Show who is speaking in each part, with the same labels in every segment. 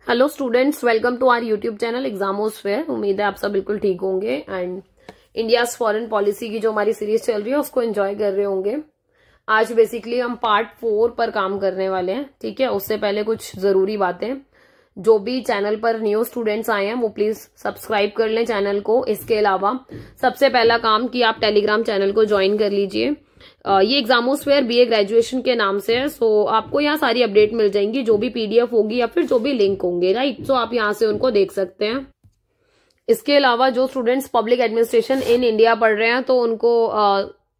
Speaker 1: Hello students, welcome to our YouTube channel Examosphere. उम्मीद है आप सब बिल्कुल ठीक होंगे एंड इंडियाज फॉरेन पॉलिसी की जो हमारी सीरीज चल रही है उसको एंजॉय कर रहे होंगे। आज बेसिकली हम पार्ट 4 पर काम करने वाले हैं। ठीक है, उससे पहले कुछ जरूरी बातें। जो भी चैनल पर न्यू स्टूडेंट्स आए हैं वो प्लीज सब्सक्राइब कर लें चैनल को। इसके अलावा सबसे पहला काम कि आप टेलीग्राम चैनल को ज्वाइन कर लीजिए। ये एग्जामोस्फेयर बीए ग्रेजुएशन के नाम से है। सो आपको यहाँ सारी अपडेट मिल जाएंगी, जो भी पीडीएफ होगी या फिर जो भी लिंक होंगे, राइट। सो आप यहाँ से उनको देख सकते हैं। इसके अलावा जो students public administration in India पढ़ रहे हैं तो उनको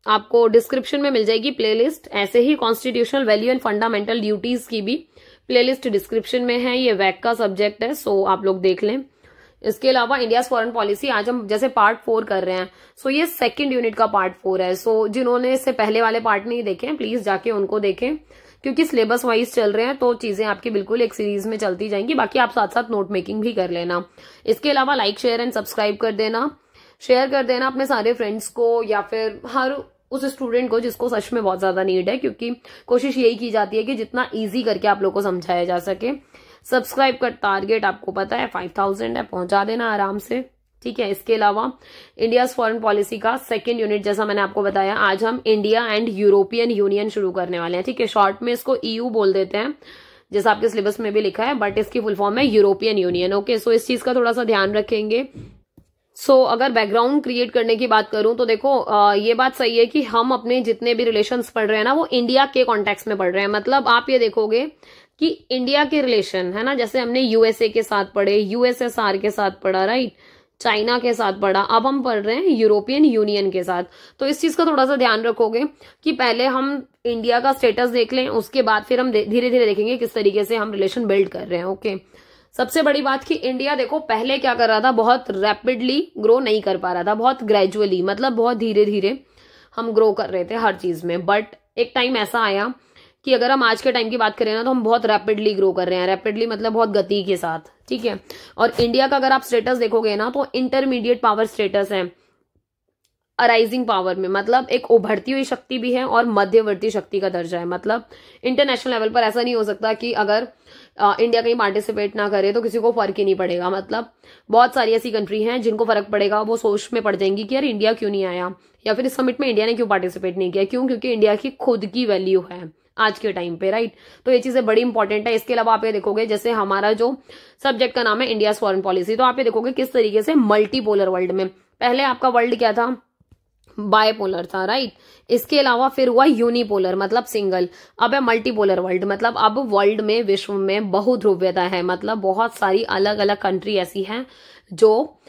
Speaker 1: आपको डिस्क्रिप्शन में मिल जाएगी प्लेलिस्ट। ऐसे ही constitutional value and fundamental duties की भी प्लेलिस्ट डिस्क्रिप्शन में है। ये वैक का सब्जेक्ट है, सो आप लोग देख लें। इसके अलावा इंडिया फॉरेन पॉलिसी आज हम जैसे पार्ट 4 कर रहे हैं, सो ये सेकंड यूनिट का पार्ट 4 है। सो जिन्होंने इससे पहले वाले पार्ट नहीं देखे हैं प्लीज जाके उनको देखें, क्योंकि सिलेबस वाइज चल रहे हैं तो चीजें आपकी बिल्कुल एक सीरीज में चलती जाएंगी। बाकी आप साथ साथ नोट मेकिंग भी कर लेना। इसके अलावा लाइक शेयर एंड सब्सक्राइब कर देना, शेयर कर देना अपने सारे फ्रेंड्स को या फिर हर उस स्टूडेंट को जिसको सच में बहुत ज्यादा नीड है, क्योंकि कोशिश यही की जाती है कि जितना इजी करके आप लोग को समझाया जा सके। सब्सक्राइब का टारगेट आपको पता है 5000 है, पहुंचा देना आराम से। ठीक है, इसके अलावा इंडिया फॉरेन पॉलिसी का सेकंड यूनिट जैसा मैंने आपको बताया, आज हम इंडिया एंड यूरोपियन यूनियन शुरू करने वाले हैं। ठीक है, शॉर्ट में इसको ईयू बोल देते हैं जैसा आपके सिलेबस में भी लिखा है, बट इसकी फुल फॉर्म है यूरोपियन यूनियन। ओके, सो इस चीज का थोड़ा सा ध्यान रखेंगे। अगर बैकग्राउंड क्रिएट करने की बात करूं तो देखो ये बात सही है कि हम अपने जितने भी रिलेशंस पढ़ रहे हैं ना वो इंडिया के कॉन्टेक्स्ट में पढ़ रहे हैं। मतलब आप ये देखोगे कि इंडिया के रिलेशन है ना, जैसे हमने यूएसए के साथ पढ़े, यूएसएसआर के साथ पढ़ा, राइट, चाइना के साथ पढ़ा, अब हम पढ़ रहे हैं यूरोपियन यूनियन के साथ। तो इस चीज का थोड़ा सा ध्यान रखोगे कि पहले हम इंडिया का स्टेटस देख लें, उसके बाद फिर हम धीरे धीरे देखेंगे किस तरीके से हम रिलेशन बिल्ड कर रहे हैं। ओके, सबसे बड़ी बात कि इंडिया देखो पहले क्या कर रहा था, बहुत रैपिडली ग्रो नहीं कर पा रहा था, बहुत ग्रेजुअली, मतलब बहुत धीरे धीरे हम ग्रो कर रहे थे हर चीज में। बट एक टाइम ऐसा आया कि अगर हम आज के टाइम की बात करें ना तो हम बहुत रैपिडली ग्रो कर रहे हैं। रैपिडली मतलब बहुत गति के साथ। ठीक है, और इंडिया का अगर आप स्टेटस देखोगे ना तो इंटरमीडिएट पावर स्टेटस है अराइजिंग पावर में, मतलब एक उभरती हुई शक्ति भी है और मध्यवर्ती शक्ति का दर्जा है। मतलब इंटरनेशनल लेवल पर ऐसा नहीं हो सकता कि अगर इंडिया कहीं पार्टिसिपेट ना करे तो किसी को फर्क ही नहीं पड़ेगा। मतलब बहुत सारी ऐसी कंट्री हैं जिनको फर्क पड़ेगा, वो सोच में पड़ जाएंगी कि यार इंडिया क्यों नहीं आया, या फिर इस समिट में इंडिया ने क्यों पार्टिसिपेट नहीं किया। क्यों? क्योंकि इंडिया की खुद की वैल्यू है आज के टाइम पे, राइट। तो ये चीजें बड़ी इंपॉर्टेंट है। इसके अलावा आप ये देखोगे जैसे हमारा जो सब्जेक्ट का नाम है इंडिया फॉरेन पॉलिसी, तो आप ये देखोगे किस तरीके से मल्टीपोलर वर्ल्ड में, पहले आपका वर्ल्ड क्या था, बायपोलर था, राइट। इसके अलावा फिर हुआ यूनिपोलर मतलब सिंगल, अब है मल्टीपोलर वर्ल्ड, मतलब अब वर्ल्ड में, विश्व में बहुध्रुव्यता है। मतलब बहुत सारी अलग अलग कंट्री ऐसी हैं जो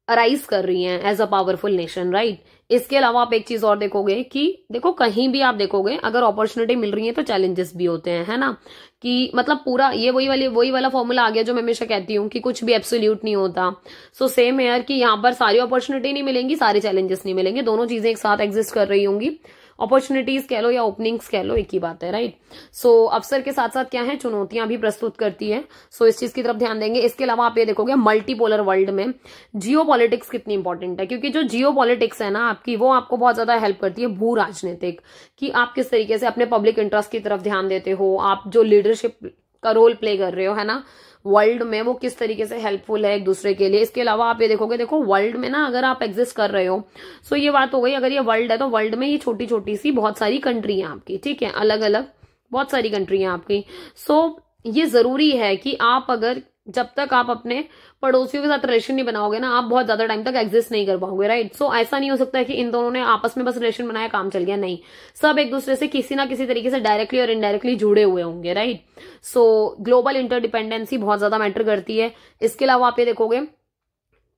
Speaker 1: अराइज कर रही हैं as a powerful nation, right. इसके अलावा आप एक चीज और देखोगे कि देखो कहीं भी आप देखोगे अगर अपॉर्चुनिटी मिल रही है तो चैलेंजेस भी होते हैं, है ना। कि मतलब पूरा ये वही वाला फॉर्मूला आ गया जो मैं हमेशा कहती हूँ कि कुछ भी एब्सोल्यूट नहीं होता। सो सेम है कि यहाँ पर सारी अपॉर्चुनिटी नहीं मिलेंगी, सारे चैलेंजेस नहीं मिलेंगे, दोनों चीजें एक साथ एग्जिस्ट कर रही होंगी। अपॉर्चुनिटीज कह लो या ओपनिंग्स कह लो, एक ही बात है, राइट। सो अवसर के साथ साथ क्या है, चुनौतियां भी प्रस्तुत करती है। सो इस चीज की तरफ ध्यान देंगे। इसके अलावा आप ये देखोगे मल्टीपोलर वर्ल्ड में जियो पॉलिटिक्स कितनी इंपॉर्टेंट है, क्योंकि जो जियो पॉलिटिक्स है ना आपकी, वो आपको बहुत ज्यादा हेल्प करती है भू राजनीतिक, कि आप किस तरीके से अपने पब्लिक इंटरेस्ट की तरफ ध्यान देते हो, आप जो लीडरशिप का रोल प्ले कर रहे हो, है ना, वर्ल्ड में, वो किस तरीके से हेल्पफुल है एक दूसरे के लिए। इसके अलावा आप ये देखोगे, देखो वर्ल्ड में ना अगर आप एग्जिस्ट कर रहे हो, सो ये बात हो गई, अगर ये वर्ल्ड है तो वर्ल्ड में ये छोटी छोटी सी बहुत सारी कंट्री हैं आपकी, ठीक है, अलग अलग बहुत सारी कंट्री हैं आपकी। सो ये जरूरी है कि आप अगर जब तक आप अपने पड़ोसियों के साथ रिलेशन नहीं बनाओगे ना, आप बहुत ज्यादा टाइम तक एग्जिस्ट नहीं कर पाओगे, राइट। सो ऐसा नहीं हो सकता है कि इन दोनों ने आपस में बस रिलेशन बनाया काम चल गया, नहीं, सब एक दूसरे से किसी ना किसी तरीके से डायरेक्टली और इनडायरेक्टली जुड़े हुए होंगे, राइट। सो ग्लोबल इंटरडिपेंडेंसी बहुत ज्यादा मैटर करती है। इसके अलावा आप ये देखोगे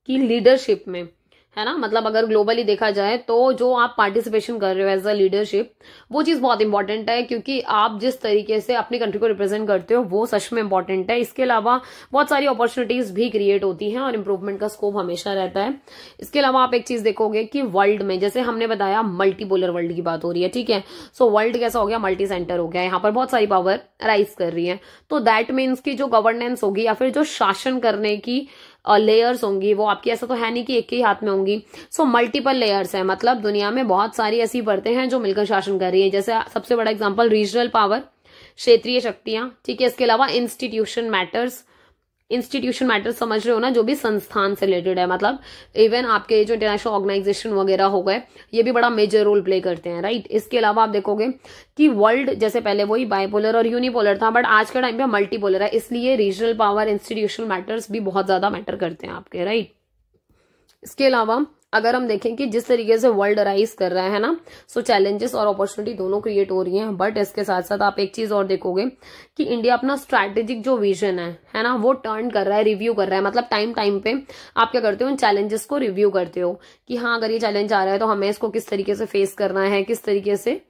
Speaker 1: कि लीडरशिप में, है ना, मतलब अगर ग्लोबली देखा जाए तो जो आप पार्टिसिपेशन कर रहे हो एज अ लीडरशिप, वो चीज बहुत इंपॉर्टेंट है, क्योंकि आप जिस तरीके से अपनी कंट्री को रिप्रेजेंट करते हो वो सच में इंपॉर्टेंट है। इसके अलावा बहुत सारी अपॉर्चुनिटीज भी क्रिएट होती हैं और इंप्रूवमेंट का स्कोप हमेशा रहता है। इसके अलावा आप एक चीज देखोगे कि वर्ल्ड में, जैसे हमने बताया मल्टीपोलर वर्ल्ड की बात हो रही है, ठीक है। सो वर्ल्ड कैसा हो गया, मल्टी सेंटर हो गया, यहाँ पर बहुत सारी पावर राइज कर रही है। तो दैट मीन्स की जो गवर्नेंस होगी या फिर जो शासन करने की लेयर्स होंगी वो आपकी, ऐसा तो है नहीं कि एक ही हाथ में होंगी। सो मल्टीपल लेयर्स है, मतलब दुनिया में बहुत सारी ऐसी परतें हैं जो मिलकर शासन कर रही है। जैसे सबसे बड़ा एग्जांपल रीजनल पावर, क्षेत्रीय शक्तियां, ठीक है। इसके अलावा इंस्टीट्यूशन मैटर्स, इंस्टीट्यूशन मैटर्स समझ रहे हो ना, जो भी संस्थान से रिलेटेड है, मतलब इवन आपके जो इंटरनेशनल ऑर्गेनाइजेशन वगैरह हो गए, ये भी बड़ा मेजर रोल प्ले करते हैं, राइट। इसके अलावा आप देखोगे कि वर्ल्ड जैसे पहले वही बाइपोलर और यूनिपोलर था, बट आज के टाइम पे मल्टीपोलर है, इसलिए रीजनल पावर, इंस्टीट्यूशनल मैटर्स भी बहुत ज्यादा मैटर करते हैं आपके, राइट। इसके अलावा अगर हम देखें कि जिस तरीके से वर्ल्ड राइज कर रहा है ना, सो चैलेंजेस और अपॉर्चुनिटी दोनों क्रिएट हो रही हैं, बट इसके साथ साथ आप एक चीज और देखोगे कि इंडिया अपना स्ट्रैटेजिक जो विजन है ना, वो टर्न कर रहा है, रिव्यू कर रहा है। मतलब टाइम टाइम पे आप क्या करते हो, उन चैलेंजेस को रिव्यू करते हो कि हाँ अगर ये चैलेंज आ रहा है तो हमें इसको किस तरीके से फेस करना है, किस तरीके से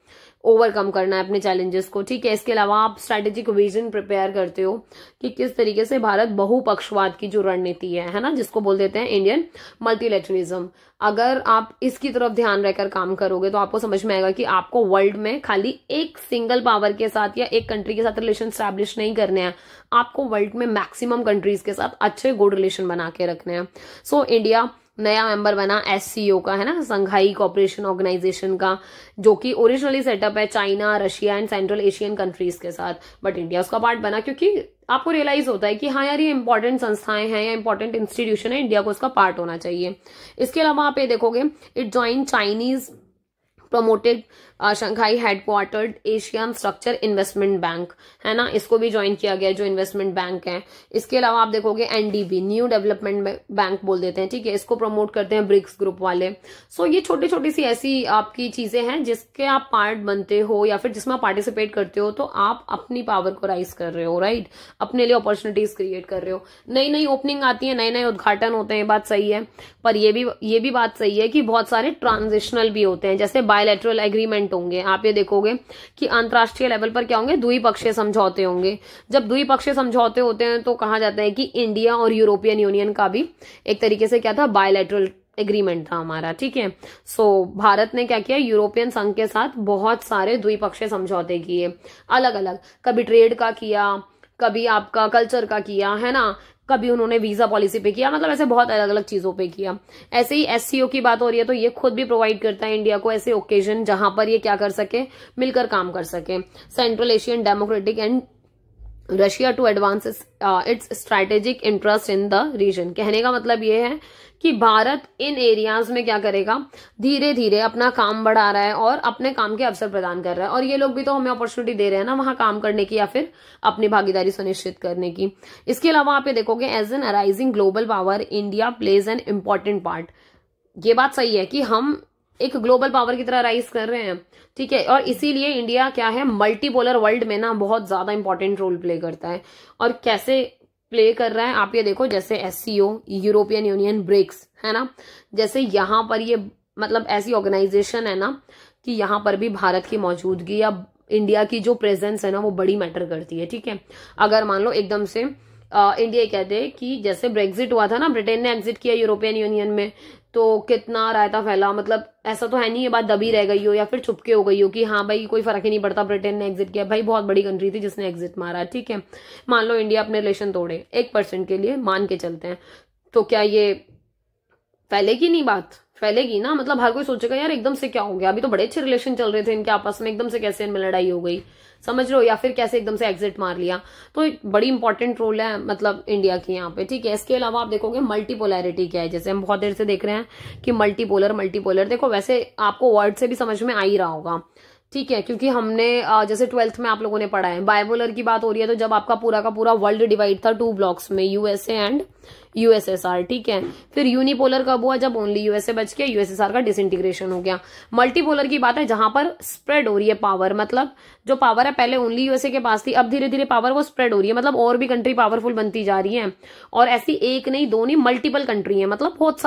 Speaker 1: ओवरकम करना है अपने चैलेंजेस को, ठीक है। इसके अलावा आप स्ट्रैटेजिक विजन प्रिपेयर करते हो कि किस तरीके से भारत बहुपक्षवाद की जो रणनीति है ना, जिसको बोल देते हैं इंडियन मल्टीलैटरलिज्म, अगर आप इसकी तरफ ध्यान रहकर काम करोगे तो आपको समझ में आएगा कि आपको वर्ल्ड में खाली एक सिंगल पावर के साथ या एक कंट्री के साथ रिलेशन स्टैब्लिश नहीं करने हैं, आपको वर्ल्ड में मैक्सिमम कंट्रीज के साथ अच्छे गुड रिलेशन बना के रखने हैं। सो इंडिया नया मेंबर बना SCO का, है ना, संघाई कोऑपरेशन ऑर्गेनाइजेशन का, जो कि ओरिजिनली सेटअप है China, Russia and central Asian countries के साथ, बट इंडिया उसका पार्ट बना क्योंकि आपको रियलाइज होता है कि हाँ यार ये इंपॉर्टेंट संस्थाएं हैं या इंपॉर्टेंट इंस्टीट्यूशन है, इंडिया को उसका पार्ट होना चाहिए। इसके अलावा आप ये देखोगे it join Chinese promoted Shanghai headquartered Asian structure investment bank, है ना, इसको भी ज्वाइन किया गया जो इन्वेस्टमेंट बैंक है। इसके अलावा आप देखोगे NDB न्यू डेवलपमेंट बैंक बोल देते हैं, ठीक है, इसको प्रमोट करते हैं ब्रिक्स ग्रुप वाले। सो ये छोटी छोटी सी ऐसी आपकी चीजें हैं जिसके आप पार्ट बनते हो या फिर जिसमें आप पार्टिसिपेट करते हो, तो आप अपनी पावर को राइज कर रहे हो, राइट, अपने लिए अपॉर्चुनिटीज क्रिएट कर रहे हो, नई नई ओपनिंग आती है, नए नए उद्घाटन होते हैं, बात सही है, पर ये भी बात सही है कि बहुत सारे ट्रांजिशनल भी होते हैं, जैसे बायलैटरल एग्रीमेंट होंगे। आप ये देखोगे कि अंतरराष्ट्रीय लेवल पर क्या होंगे, द्विपक्षीय समझौते होंगे। जब द्विपक्षीय समझौते होते हैं तो कहा जाता है कि इंडिया और यूरोपियन यूनियन का भी एक तरीके से क्या था, बायलैटरल एग्रीमेंट था हमारा, ठीक है। सो भारत ने क्या किया, यूरोपियन संघ के साथ बहुत सारे द्विपक्षीय समझौते किए, अलग अलग, कभी ट्रेड का किया, कभी आपका कल्चर का किया, है ना, कभी उन्होंने वीजा पॉलिसी पे किया, मतलब ऐसे बहुत अलग अलग चीजों पे किया। ऐसे ही SCO की बात हो रही है तो ये खुद भी प्रोवाइड करता है इंडिया को ऐसे ओकेजन जहां पर ये क्या कर सके, मिलकर काम कर सके। Central Asian democratic and Russia to advance its strategic interest in the region. कहने का मतलब ये है कि भारत इन एरियाज में क्या करेगा, धीरे धीरे अपना काम बढ़ा रहा है और अपने काम के अवसर प्रदान कर रहा है, और ये लोग भी तो हमें अपॉर्चुनिटी दे रहे हैं ना वहां काम करने की या फिर अपनी भागीदारी सुनिश्चित करने की। इसके अलावा आप ये देखोगे as an arising global power India plays an important part. ये बात सही है कि हम एक ग्लोबल पावर की तरह राइज कर रहे हैं, ठीक है, और इसीलिए इंडिया क्या है, मल्टीपोलर वर्ल्ड में ना बहुत ज्यादा इंपॉर्टेंट रोल प्ले करता है। और कैसे प्ले कर रहा है आप ये देखो, जैसे SCO, यूरोपियन यूनियन, ब्रिक्स, है ना, जैसे यहाँ पर ये मतलब ऐसी ऑर्गेनाइजेशन है ना कि यहाँ पर भी भारत की मौजूदगी या इंडिया की जो प्रेजेंस है ना वो बड़ी मैटर करती है, ठीक है। अगर मान लो एकदम से इंडिया कहते हैं कि जैसे ब्रेग्जिट हुआ था ना, ब्रिटेन ने एग्जिट किया यूरोपियन यूनियन में, तो कितना रायता फैला, मतलब ऐसा तो है नहीं ये बात दबी रह गई हो या फिर चुपके हो गई हो कि हाँ भाई कोई फर्क ही नहीं पड़ता, ब्रिटेन ने एग्जिट किया, भाई बहुत बड़ी कंट्री थी जिसने एग्जिट मारा, ठीक है। मान लो इंडिया अपने रिलेशन तोड़े 1% के लिए, मान के चलते हैं, तो क्या ये फैलेगी? नहीं, बात फैलेगी ना, मतलब हर कोई सोचेगा यार एकदम से क्या हो गया, अभी तो बड़े अच्छे रिलेशन चल रहे थे इनके आपस में, एकदम से कैसे इनमें लड़ाई हो गई, समझ रहे हो, या फिर कैसे एकदम से एग्जिट मार लिया। तो बड़ी इंपॉर्टेंट रोल है मतलब इंडिया की यहाँ पे, ठीक है। इसके अलावा आप देखोगे मल्टीपोलैरिटी क्या है, जैसे हम बहुत देर से देख रहे हैं कि मल्टीपोलर देखो, वैसे आपको वर्ड से भी समझ में आ ही रहा होगा, ठीक है, क्योंकि हमने जैसे 12th में आप लोगों ने पढ़ा है, बाइपोलर की बात हो रही है तो जब आपका पूरा का पूरा वर्ल्ड डिवाइड था 2 ब्लॉक्स में, USA एंड USSR, ठीक है। फिर यूनिपोलर कब हुआ, जब ओनली USA बच के USSR का डिसइंटीग्रेशन हो गया। मल्टीपोलर की बात है जहां पर स्प्रेड हो रही है पावर, मतलब जो पावर है पहले ओनली USA के पास थी, अब धीरे धीरे पावर वो स्प्रेड हो रही है, मतलब और भी कंट्री पावरफुल बनती जा रही है, और ऐसी एक नहीं दो नहीं मल्टीपल कंट्री है, मतलब बहुत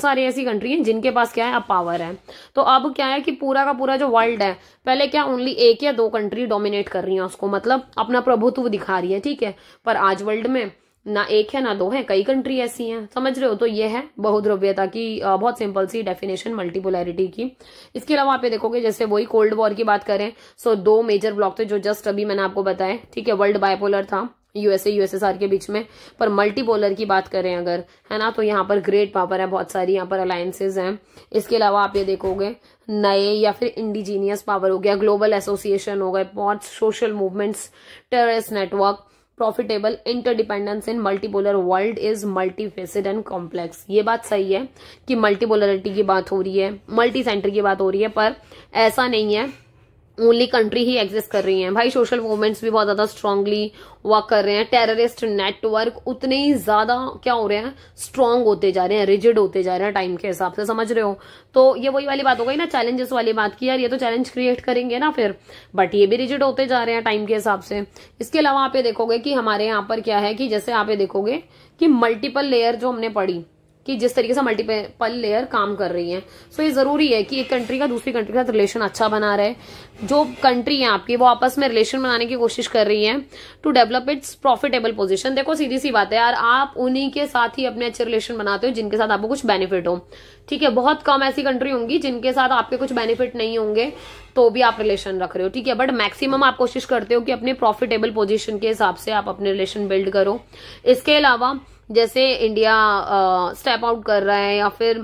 Speaker 1: सारे ऐसी कंट्री है जिनके पास क्या है अब पावर है। तो अब क्या है कि पूरा का पूरा जो वर्ल्ड है, पहले क्या ओनली 1 या 2 कंट्री डोमिनेट कर रही है उसको, मतलब अपना प्रभुत्व दिखा रही है, ठीक है, पर आज वर्ल्ड में ना 1 है ना 2 है, कई कंट्री ऐसी हैं, समझ रहे हो। तो ये है बहुद्रव्यता की बहुत सिंपल सी डेफिनेशन मल्टीपोलैरिटी की। इसके अलावा आप ये देखोगे जैसे वही कोल्ड वॉर की बात करें, सो 2 मेजर ब्लॉक थे जो जस्ट अभी मैंने आपको बताया, ठीक है। वर्ल्ड बाइपोलर था USA USSR के बीच में, पर मल्टीपोलर की बात करें अगर, है ना, तो यहाँ पर ग्रेट पावर है, बहुत सारी यहाँ पर अलायंसेज हैं। इसके अलावा आप ये देखोगे नए या फिर इंडिजीनियस पावर हो गया, ग्लोबल एसोसिएशन हो गए, बहुत social movements, terrorist network, profitable interdependence in multipolar world is multifaceted and complex. ये बात सही है कि मल्टीपोलरिटी की बात हो रही है, मल्टी सेंटर की बात हो रही है, पर ऐसा नहीं है ओनली कंट्री ही एग्जिस्ट कर रही हैं भाई। सोशल मूवमेंट्स भी बहुत ज्यादा स्ट्रांगली वर्क कर रहे हैं, टेररिस्ट नेटवर्क उतने ही ज्यादा क्या हो रहे हैं, स्ट्रांग होते जा रहे हैं, रिजिड होते जा रहे हैं टाइम के हिसाब से, समझ रहे हो। तो ये वही वाली बात हो गई ना, चैलेंजेस वाली बात की यार, ये तो चैलेंज क्रिएट करेंगे ना फिर, बट ये भी रिजिड होते जा रहे हैं टाइम के हिसाब से। इसके अलावा आप ये देखोगे कि हमारे यहाँ पर क्या है कि जैसे आप ये देखोगे कि मल्टीपल लेयर जो हमने पढ़ी कि जिस तरीके से मल्टीपल लेयर काम कर रही है, सो ये जरूरी है कि एक कंट्री का दूसरी कंट्री के साथ रिलेशन अच्छा बना रहे। जो कंट्री है आपकी वो आपस में रिलेशन बनाने की कोशिश कर रही है to develop its profitable position. देखो सीधी सी बात है यार, आप उन्हीं के साथ ही अपने अच्छे रिलेशन बनाते हो जिनके साथ आपको कुछ बेनिफिट हो, ठीक है। बहुत कम ऐसी कंट्री होंगी जिनके साथ आपके कुछ बेनिफिट नहीं होंगे तो भी आप रिलेशन रख रहे हो, ठीक है। बट मैक्सिमम आप कोशिश करते हो कि अपने प्रॉफिटेबल पोजीशन के हिसाब से आप अपने रिलेशन बिल्ड करो। इसके अलावा जैसे इंडिया स्टेप आउट कर रहा है या फिर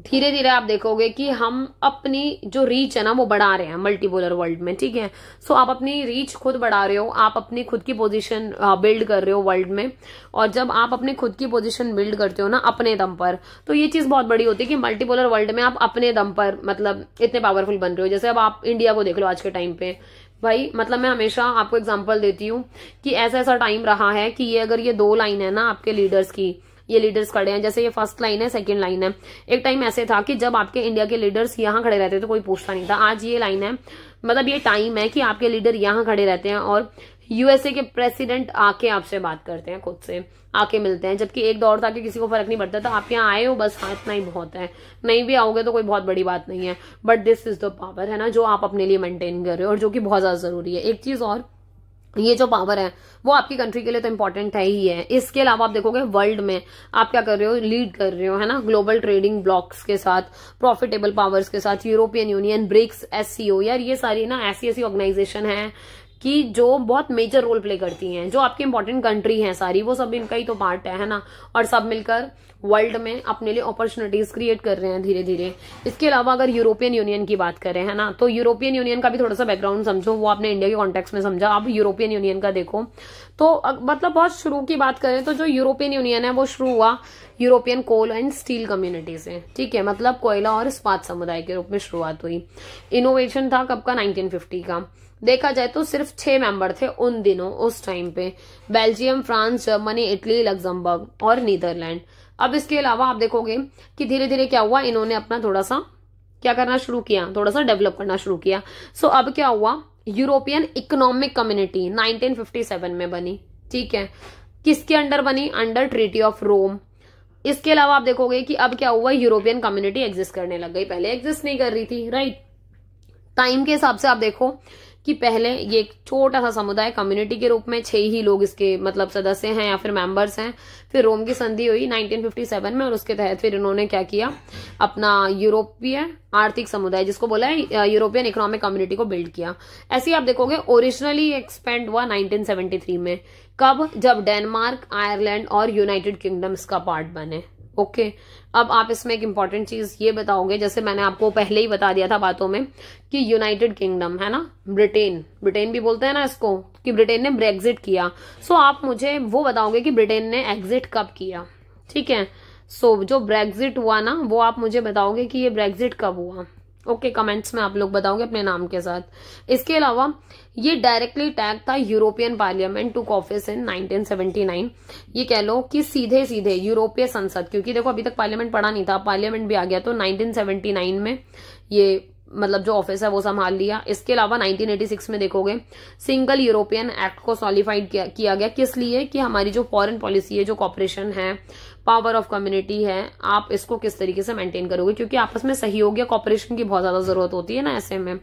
Speaker 1: धीरे धीरे आप देखोगे कि हम अपनी जो रीच है ना वो बढ़ा रहे हैं मल्टीपोलर वर्ल्ड में, ठीक है। सो आप अपनी रीच खुद बढ़ा रहे हो, आप अपनी खुद की पोजीशन बिल्ड कर रहे हो वर्ल्ड में, और जब आप अपने खुद की पोजीशन बिल्ड करते हो ना अपने दम पर, तो ये चीज बहुत बड़ी होती है कि मल्टीपोलर वर्ल्ड में आप अपने दम पर मतलब इतने पावरफुल बन रहे हो। जैसे अब आप इंडिया को देख लो आज के टाइम पे भाई, मतलब मैं हमेशा आपको एग्जांपल देती हूँ कि ऐसा ऐसा टाइम रहा है कि ये अगर ये दो लाइन है ना आपके लीडर्स की, ये लीडर्स खड़े हैं, जैसे ये फर्स्ट लाइन है सेकंड लाइन है, एक टाइम ऐसे था कि जब आपके इंडिया के लीडर्स यहाँ खड़े रहते थे तो कोई पूछता नहीं था। आज ये लाइन है, मतलब ये टाइम है कि आपके लीडर यहाँ खड़े रहते हैं और यूएसए के प्रेसिडेंट आके आपसे बात करते हैं, खुद से आके मिलते हैं। जबकि एक दौर था कि किसी को फर्क नहीं पड़ता था, आप यहाँ आए हो बस, हाँ इतना ही बहुत है, नहीं भी आओगे तो कोई बहुत बड़ी बात नहीं है। But this is the power है ना जो आप अपने लिए मेंटेन कर रहे हो और जो कि बहुत ज्यादा जरूरी है। एक चीज और, ये जो पावर है वो आपकी कंट्री के लिए तो इंपॉर्टेंट है ही है। इसके अलावा आप देखोगे वर्ल्ड में आप क्या कर रहे हो, लीड कर रहे हो, है ना, ग्लोबल ट्रेडिंग ब्लॉक्स के साथ, प्रॉफिटेबल पावर्स के साथ, यूरोपियन यूनियन, ब्रिक्स, एससीओ, यार ये सारी ना ऐसी ऐसी ऑर्गेनाइजेशन है कि जो बहुत मेजर रोल प्ले करती हैं, जो आपकी इंपॉर्टेंट कंट्री हैं सारी, वो सब इनका ही तो पार्ट है ना, और सब मिलकर वर्ल्ड में अपने लिए अपॉर्चुनिटीज क्रिएट कर रहे हैं धीरे धीरे। इसके अलावा अगर यूरोपियन यूनियन की बात करें, है ना, तो यूरोपियन यूनियन का भी थोड़ा सा बैकग्राउंड समझो, वो आपने इंडिया के कॉन्टेक्स्ट में समझा, अब यूरोपियन यूनियन का देखो तो मतलब बहुत शुरू की बात करें तो जो यूरोपियन यूनियन है वो शुरू हुआ European coal and steel community से, ठीक है, मतलब कोयला और इस्पात समुदाय के रूप में शुरुआत हुई। इनोवेशन था कब का, 1950 का। देखा जाए तो सिर्फ 6 मेंबर थे उन दिनों, उस टाइम पे, Belgium, France, Germany, Italy, Luxembourg और नीदरलैंड। अब इसके अलावा आप देखोगे कि धीरे धीरे क्या हुआ, इन्होंने अपना थोड़ा सा क्या करना शुरू किया, थोड़ा सा डेवलप करना शुरू किया। सो अब क्या हुआ, यूरोपियन इकोनॉमिक कम्युनिटी 1957 में बनी, ठीक है। किसके अंडर बनी, अंडर ट्रीटी ऑफ रोम। इसके अलावा आप देखोगे कि अब क्या हुआ, यूरोपियन कम्युनिटी एग्जिस्ट करने लग गई, पहले एग्जिस्ट नहीं कर रही थी, राइट। टाइम के हिसाब से आप देखो कि पहले ये एक छोटा सा समुदाय कम्युनिटी के रूप में 6 ही लोग इसके मतलब सदस्य हैं या फिर मेंबर्स हैं। फिर रोम की संधि हुई 1957 में और उसके तहत फिर इन्होंने क्या किया, अपना यूरोपीय आर्थिक समुदाय जिसको बोला है यूरोपियन इकोनॉमिक कम्युनिटी को बिल्ड किया। ऐसे ही आप देखोगे ओरिजिनली एक्सपेंड हुआ 1973 में, कब, जब डेनमार्क, आयरलैंड और यूनाइटेड किंगडम इसका पार्ट बने। ओके अब आप इसमें एक इंपॉर्टेंट चीज ये बताओगे, जैसे मैंने आपको पहले ही बता दिया था बातों में कि यूनाइटेड किंगडम है ना, ब्रिटेन भी बोलते हैं ना इसको, कि ब्रिटेन ने ब्रेग्जिट किया। सो आप मुझे वो बताओगे कि ब्रिटेन ने एग्जिट कब किया, ठीक है। सो जो ब्रेग्जिट हुआ ना वो आप मुझे बताओगे कि ये ब्रेग्जिट कब हुआ। ओके कमेंट्स में आप लोग बताओगे अपने नाम के साथ। इसके अलावा ये डायरेक्टली टैग था European parliament to office in 1979। ये कह लो कि सीधे सीधे यूरोपीय संसद, क्योंकि देखो अभी तक पार्लियामेंट पड़ा नहीं था, पार्लियामेंट भी आ गया, तो 1979 में ये मतलब जो ऑफिस है वो संभाल लिया। इसके अलावा 1986 में देखोगे सिंगल यूरोपियन एक्ट को सॉलिफाइड किया गया, किस लिए कि हमारी जो फॉरेन पॉलिसी है, जो कॉपरेशन है, पावर ऑफ कम्युनिटी है, आप इसको किस तरीके से मेंटेन करोगे, क्योंकि आपस में सहयोग या कॉपरेशन की बहुत ज्यादा जरूरत होती है ना ऐसे में।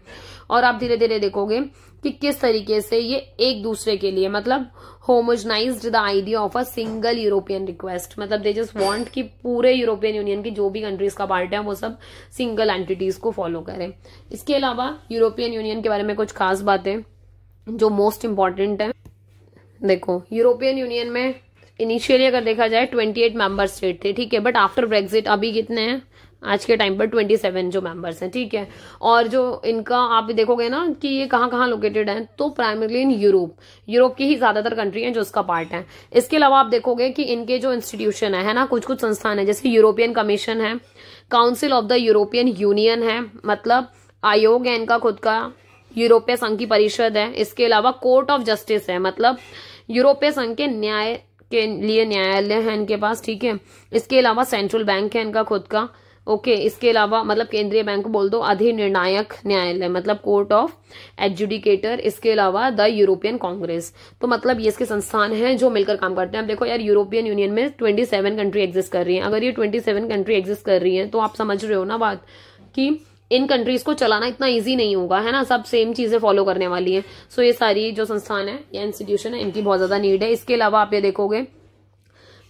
Speaker 1: और आप धीरे धीरे देखोगे कि किस तरीके से ये एक दूसरे के लिए मतलब homogenized the idea of a single European request, मतलब दे जस्ट वांट कि पूरे यूरोपियन यूनियन की जो भी कंट्रीज का पार्ट है वो सब सिंगल एंटिटीज को फॉलो करें। इसके अलावा यूरोपियन यूनियन के बारे में कुछ खास बातें जो मोस्ट इंपॉर्टेंट है। देखो यूरोपियन यूनियन में इनिशियली अगर देखा जाए 28 मेंबर स्टेट थे, ठीक है, बट आफ्टर ब्रेक्सिट अभी कितने हैं आज के टाइम पर? 27 जो मेंबर्स हैं, ठीक है। और जो इनका आप देखोगे ना कि ये कहाँ कहाँ लोकेटेड है, तो प्राइमरली इन यूरोप की ही ज्यादातर कंट्री हैं जो इसका पार्ट है। इसके अलावा आप देखोगे कि इनके जो इंस्टीट्यूशन है ना, कुछ कुछ संस्थान है, जैसे यूरोपियन कमीशन है, council of the European union है, मतलब आयोग है इनका खुद का, यूरोपीय संघ की परिषद है। इसके अलावा कोर्ट ऑफ जस्टिस है, मतलब यूरोपीय संघ के न्याय के लिए न्यायालय है इनके पास, ठीक है। इसके अलावा सेंट्रल बैंक है इनका खुद का, ओके। इसके अलावा मतलब केंद्रीय बैंक बोल दो, अधिनिर्णायक न्यायालय मतलब कोर्ट ऑफ एडजुडिकेटर। इसके अलावा द यूरोपियन कांग्रेस। तो मतलब ये इसके संस्थान हैं जो मिलकर काम करते हैं। अब देखो यार, यूरोपियन यूनियन में 27 कंट्री एग्जिस्ट कर रही है। अगर ये 27 कंट्री एग्जिस्ट कर रही है तो आप समझ रहे हो ना बात कि इन कंट्रीज को चलाना इतना इजी नहीं होगा, है ना, सब सेम चीजें फॉलो करने वाली है। सो ये सारी जो संस्थान है या इंस्टीट्यूशन है, इनकी बहुत ज्यादा नीड है। इसके अलावा आप ये देखोगे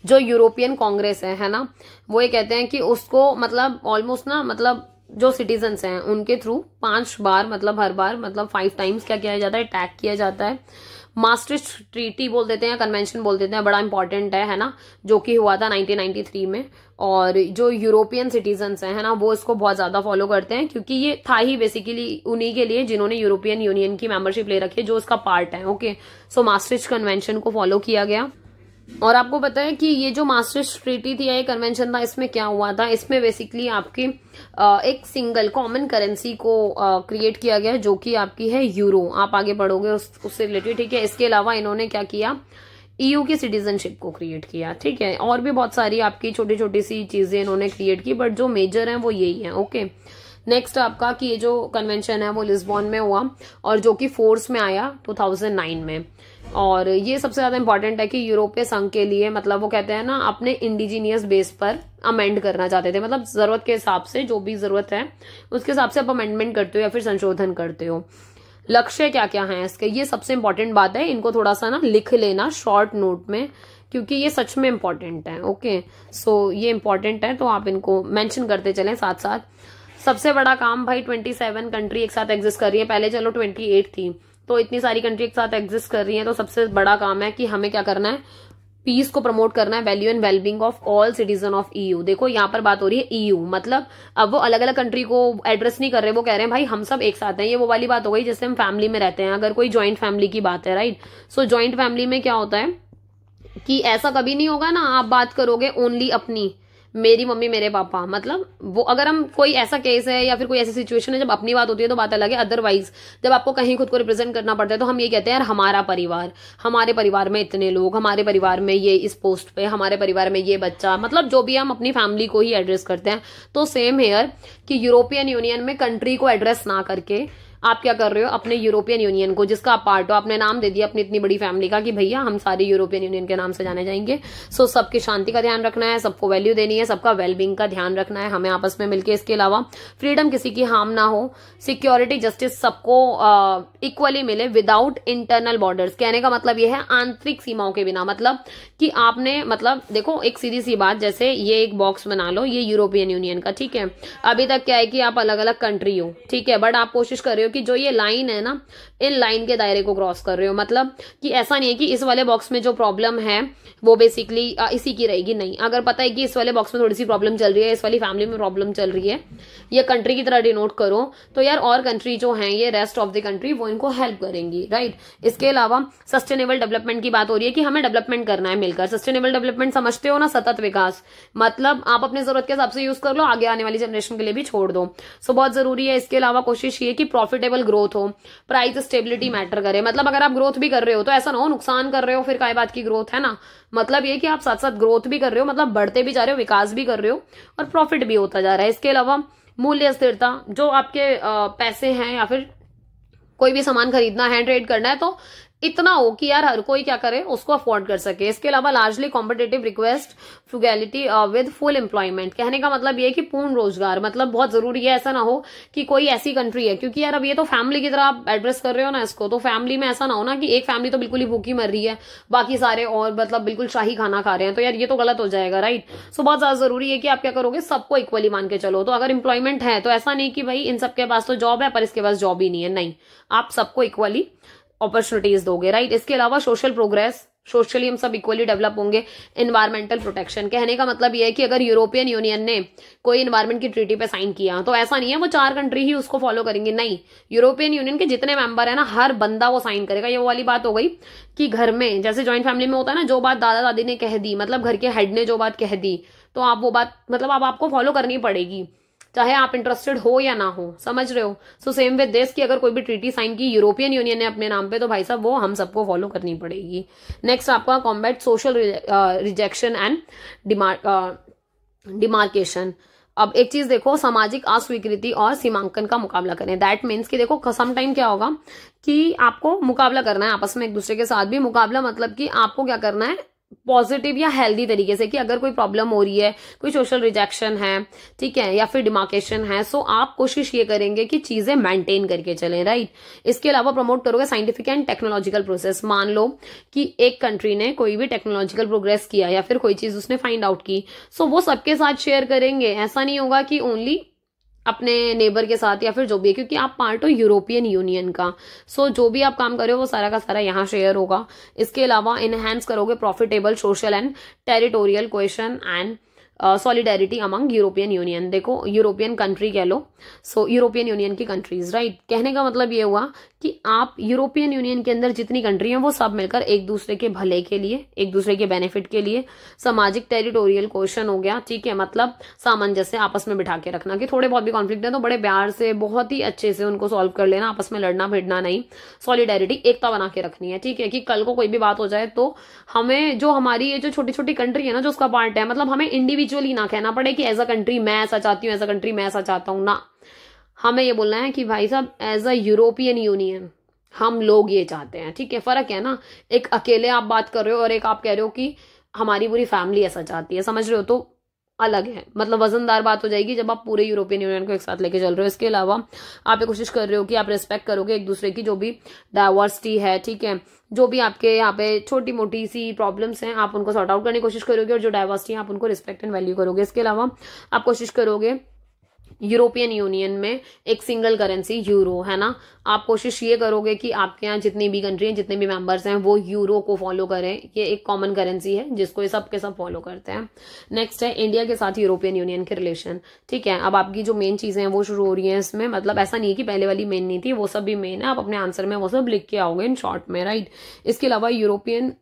Speaker 1: जो यूरोपियन कांग्रेस है ना, वो ये कहते हैं कि उसको मतलब ऑलमोस्ट ना, मतलब जो सिटीजन्स हैं उनके थ्रू 5 बार, मतलब हर बार मतलब 5 टाइम्स क्या किया जाता है, टैग किया जाता है। मास्ट्रिक्ट ट्रीटी बोल देते हैं, कन्वेंशन बोल देते हैं, बड़ा इंपॉर्टेंट है ना, जो कि हुआ था 1993 में। और जो यूरोपियन सिटीजन्स है ना, वो इसको बहुत ज्यादा फॉलो करते हैं, क्योंकि ये था ही बेसिकली उन्हीं के लिए जिन्होंने यूरोपियन यूनियन की मेंबरशिप ले रखी है, जो इसका पार्ट है, ओके। सो मास्ट्रिक्ट कन्वेंशन को फॉलो किया गया। और आपको पता है कि ये जो मास्ट्रिक्ट ट्रीटी थी या ये कन्वेंशन था, इसमें क्या हुआ था, इसमें बेसिकली आपकी एक सिंगल कॉमन करेंसी को क्रिएट किया गया, जो कि आपकी है यूरो। आप आगे बढ़ोगे उससे रिलेटेड, ठीक है। इसके अलावा इन्होंने क्या किया, ईयू की सिटीजनशिप को क्रिएट किया, ठीक है। और भी बहुत सारी आपकी छोटी छोटी सी चीजें इन्होंने क्रिएट की, बट जो मेजर है वो यही है, ओके। नेक्स्ट आपका कि ये जो कन्वेंशन है वो लिस्बॉन में हुआ और जो कि फोर्स में आया 2009 में। और ये सबसे ज्यादा इंपॉर्टेंट है कि यूरोपीय संघ के लिए, मतलब वो कहते हैं ना, अपने इंडिजीनियस बेस पर अमेंड करना चाहते थे, मतलब जरूरत के हिसाब से, जो भी जरूरत है उसके हिसाब से आप अमेंडमेंट करते हो या फिर संशोधन करते हो। लक्ष्य क्या क्या है इसके, ये सबसे इंपॉर्टेंट बात है, इनको थोड़ा सा ना लिख लेना शॉर्ट नोट में, क्योंकि ये सच में इंपॉर्टेंट है, ओके। सो ये इंपॉर्टेंट है, तो आप इनको मेंशन करते चलें साथ साथ। सबसे बड़ा काम भाई, 27 कंट्री एक साथ एग्जिस्ट कर रही है, पहले चलो 28 थी, तो इतनी सारी कंट्री एक साथ एग्जिस्ट कर रही है, तो सबसे बड़ा काम है कि हमें क्या करना है, पीस को प्रमोट करना है, value and wellbeing of all citizen of EU. देखो यहाँ पर बात हो रही है ईयू, मतलब अब वो अलग अलग कंट्री को एड्रेस नहीं कर रहे, वो कह रहे हैं भाई हम सब एक साथ हैं। ये वो वाली बात हो गई जैसे हम फैमिली में रहते हैं, अगर कोई ज्वाइंट फैमिली की बात है, राइट। सो ज्वाइंट फैमिली में क्या होता है कि ऐसा कभी नहीं होगा ना, आप बात करोगे ओनली अपनी, मेरी मम्मी मेरे पापा, मतलब वो अगर हम कोई ऐसा केस है या फिर कोई ऐसी सिचुएशन है जब अपनी बात होती है तो बात अलग है। अदरवाइज जब आपको कहीं खुद को रिप्रेजेंट करना पड़ता है तो हम ये कहते हैं यार हमारा परिवार, हमारे परिवार में इतने लोग, हमारे परिवार में ये इस पोस्ट पे, हमारे परिवार में ये बच्चा, मतलब जो भी हम अपनी फैमिली को ही एड्रेस करते हैं। तो सेम हेयर कि यूरोपियन यूनियन में कंट्री को एड्रेस ना करके आप क्या कर रहे हो, अपने यूरोपियन यूनियन को, जिसका आप पार्ट हो, आपने नाम दे दिया अपनी इतनी बड़ी फैमिली का कि भैया हम सारे यूरोपियन यूनियन के नाम से जाने जाएंगे। सो सबकी शांति का ध्यान रखना है, सबको वैल्यू देनी है, सबका वेलबींग का ध्यान रखना है हमें आपस में मिलकर। इसके अलावा फ्रीडम किसी की हार्म ना हो, सिक्योरिटी जस्टिस सबको इक्वली मिले विदाउट इंटरनल बॉर्डर्स। कहने का मतलब ये है आंतरिक सीमाओं के बिना, मतलब कि आपने, मतलब देखो एक सीधी सी बात, जैसे ये एक बॉक्स बना लो, ये यूरोपियन यूनियन का, ठीक है। अभी तक क्या है कि आप अलग अलग कंट्री हो, ठीक है, बट आप कोशिश कर रहे हो कि जो ये लाइन है ना, इन लाइन के दायरे को क्रॉस कर रहे हो, मतलब कि ऐसा नहीं है कि इस वाले बॉक्स में जो प्रॉब्लम है वो बेसिकली इसी की रहेगी, नहीं। अगर पता है कि इस वाले बॉक्स में थोड़ी सी प्रॉब्लम चल रही है, इस वाली फैमिली में प्रॉब्लम चल रही है, ये कंट्री की तरह डिनोट करो, तो यार और कंट्री जो है, ये रेस्ट ऑफ द कंट्री, वो इनको हेल्प करेंगी, राइट। इसके अलावा सस्टेनेबल डेवलपमेंट की बात हो रही है कि हमें डेवलपमेंट करना है मिलकर। सस्टेनेबल डेवलपमेंट समझते हो ना, सतत विकास, मतलब आप अपनी जरूरत के हिसाब से यूज कर लो, आगे आने वाली जनरेशन के लिए भी छोड़ दो। सो बहुत जरूरी है। इसके अलावा कोशिश ये कि प्रॉफिटेबल ग्रोथ हो, प्राइस स्टेबिलिटी मैटर करे, मतलब अगर आप ग्रोथ भी कर रहे हो तो ऐसा ना हो नुकसान कर रहे हो फिर काय बात की ग्रोथ, है ना। मतलब ये कि आप साथ साथ ग्रोथ भी कर रहे हो, मतलब बढ़ते भी जा रहे हो, विकास भी कर रहे हो और प्रॉफिट भी होता जा रहा है। इसके अलावा मूल्य स्थिरता, जो आपके पैसे हैं या फिर कोई भी सामान खरीदना है, ट्रेड करना है, तो इतना हो कि यार हर कोई क्या करे, उसको अफोर्ड कर सके। इसके अलावा largely competitive request frugality with full employment. कहने का मतलब ये कि पूर्ण रोजगार, मतलब बहुत जरूरी है। ऐसा ना हो कि कोई ऐसी कंट्री है, क्योंकि यार अब ये तो फैमिली की तरह आप एड्रेस कर रहे हो ना इसको, तो फैमिली में ऐसा ना हो ना कि एक फैमिली तो बिल्कुल ही भूखी मर रही है, बाकी सारे और मतलब बिल्कुल शाही खाना खा रहे हैं, तो यार ये तो गलत हो जाएगा, राइट। सो बहुत ज्यादा जरूरी है कि आप क्या करोगे, सबको इक्वली मान के चलो। तो अगर एम्प्लॉयमेंट है तो ऐसा नहीं कि भाई इन सबके पास तो जॉब है पर इसके पास जॉब ही नहीं है, नहीं, आप सबको इक्वली अपॉर्चुनिटीज दोगे, राइट। इसके अलावा सोशल प्रोग्रेस, सोशली हम सब इक्वली डेवलप होंगे। एनवायरमेंटल प्रोटेक्शन, कहने का मतलब ये है कि अगर यूरोपियन यूनियन ने कोई एनवायरमेंट की ट्रीटी पे साइन किया तो ऐसा नहीं है वो 4 कंट्री ही उसको फॉलो करेंगे, नहीं, यूरोपियन यूनियन के जितने मेंबर है ना, हर बंदा वो साइन करेगा। ये वो वाली बात हो गई कि घर में जैसे ज्वाइंट फैमिली में होता है ना, जो बात दादा दादी ने कह दी, मतलब घर के हेड ने जो बात कह दी, तो आप वो बात मतलब अब आपको फॉलो करनी पड़ेगी, चाहे आप इंटरेस्टेड हो या ना हो, समझ रहे हो। सो सेम विद दिस कि अगर कोई भी ट्रीटी साइन की यूरोपियन यूनियन ने अपने नाम पे, तो भाई साहब वो हम सबको फॉलो करनी पड़ेगी। नेक्स्ट आपका combat social rejection and demarcation. अब एक चीज देखो, सामाजिक अस्वीकृति और सीमांकन का मुकाबला करें। दैट मीन्स कि देखो सम टाइम क्या होगा कि आपको मुकाबला करना है आपस में एक दूसरे के साथ भी। मुकाबला मतलब कि आपको क्या करना है, पॉजिटिव या हेल्दी तरीके से, कि अगर कोई प्रॉब्लम हो रही है, कोई सोशल रिजेक्शन है, ठीक है, या फिर डिमार्केशन है, सो आप कोशिश ये करेंगे कि चीजें मेंटेन करके चलें, राइट। इसके अलावा प्रमोट करोगे साइंटिफिक एंड टेक्नोलॉजिकल प्रोसेस। मान लो कि एक कंट्री ने कोई भी टेक्नोलॉजिकल प्रोग्रेस किया या फिर कोई चीज उसने फाइंड आउट की, सो वो सबके साथ शेयर करेंगे। ऐसा नहीं होगा कि ओनली अपने नेबर के साथ या फिर जो भी है, क्योंकि आप पार्ट हो यूरोपियन यूनियन का। सो जो भी आप काम कर रहे हो वो सारा का सारा यहाँ शेयर होगा। इसके अलावा इनहेंस करोगे profitable social and territorial cohesion and solidarity among European union. देखो यूरोपियन कंट्री कह लो, सो यूरोपियन यूनियन की कंट्रीज, राइट। कहने का मतलब ये हुआ कि आप यूरोपियन यूनियन के अंदर जितनी कंट्री हैं वो सब मिलकर एक दूसरे के भले के लिए, एक दूसरे के बेनिफिट के लिए, सामाजिक टेरिटोरियल कोहेशन हो गया, ठीक है, मतलब सामंजस्य आपस में बिठा के रखना, कि थोड़े बहुत भी कॉन्फ्लिक्ट है तो बड़े प्यार से बहुत ही अच्छे से उनको सॉल्व कर लेना, आपस में लड़ना भिड़ना नहीं। सॉलिडेरिटी, एकता बना के रखनी है, ठीक है, कि कल को कोई भी बात हो जाए तो हमें जो हमारी ये जो छोटी छोटी कंट्री है ना, जो उसका पार्ट है, मतलब हमें इंडिविजुअली ना कहना पड़े कि एज अ कंट्री मैं ऐसा चाहती हूँ, एज अ कंट्री मैं ऐसा चाहता हूँ, ना, हमें ये बोलना है कि भाई साहब एज अ यूरोपियन यूनियन हम लोग ये चाहते हैं, ठीक है। फर्क है ना, एक अकेले आप बात कर रहे हो और एक आप कह रहे हो कि हमारी पूरी फैमिली ऐसा चाहती है, समझ रहे हो, तो अलग है, मतलब वजनदार बात हो जाएगी जब आप पूरे यूरोपियन यूनियन को एक साथ लेके चल रहे हो। इसके अलावा आप ये कोशिश कर रहे हो कि आप रिस्पेक्ट करोगे एक दूसरे की जो भी डाइवर्सिटी है, ठीक है, जो भी आपके यहाँ पे छोटी मोटी सी प्रॉब्लम्स हैं आप उनको सॉर्ट आउट करने की कोशिश करोगे, और जो डाइवर्सिटी है आप उनको रिस्पेक्ट एंड वैल्यू करोगे। इसके अलावा आप कोशिश करोगे यूरोपियन यूनियन में एक सिंगल करेंसी यूरो, है ना, आप कोशिश ये करोगे कि आपके यहाँ जितनी भी कंट्री हैं, जितने भी मेंबर्स हैं, वो यूरो को फॉलो करें। ये एक कॉमन करेंसी है जिसको ये सब के सब फॉलो करते हैं। नेक्स्ट है इंडिया के साथ यूरोपियन यूनियन के रिलेशन, ठीक है। अब आपकी जो मेन चीजें हैं वो शुरू हो रही हैं इसमें, मतलब ऐसा नहीं है कि पहले वाली मेन नहीं थी, वो सब भी मेन है, आप अपने आंसर में वो सब लिख के आओगे इन शॉर्ट में, राइट। इसके अलावा यूरोपियन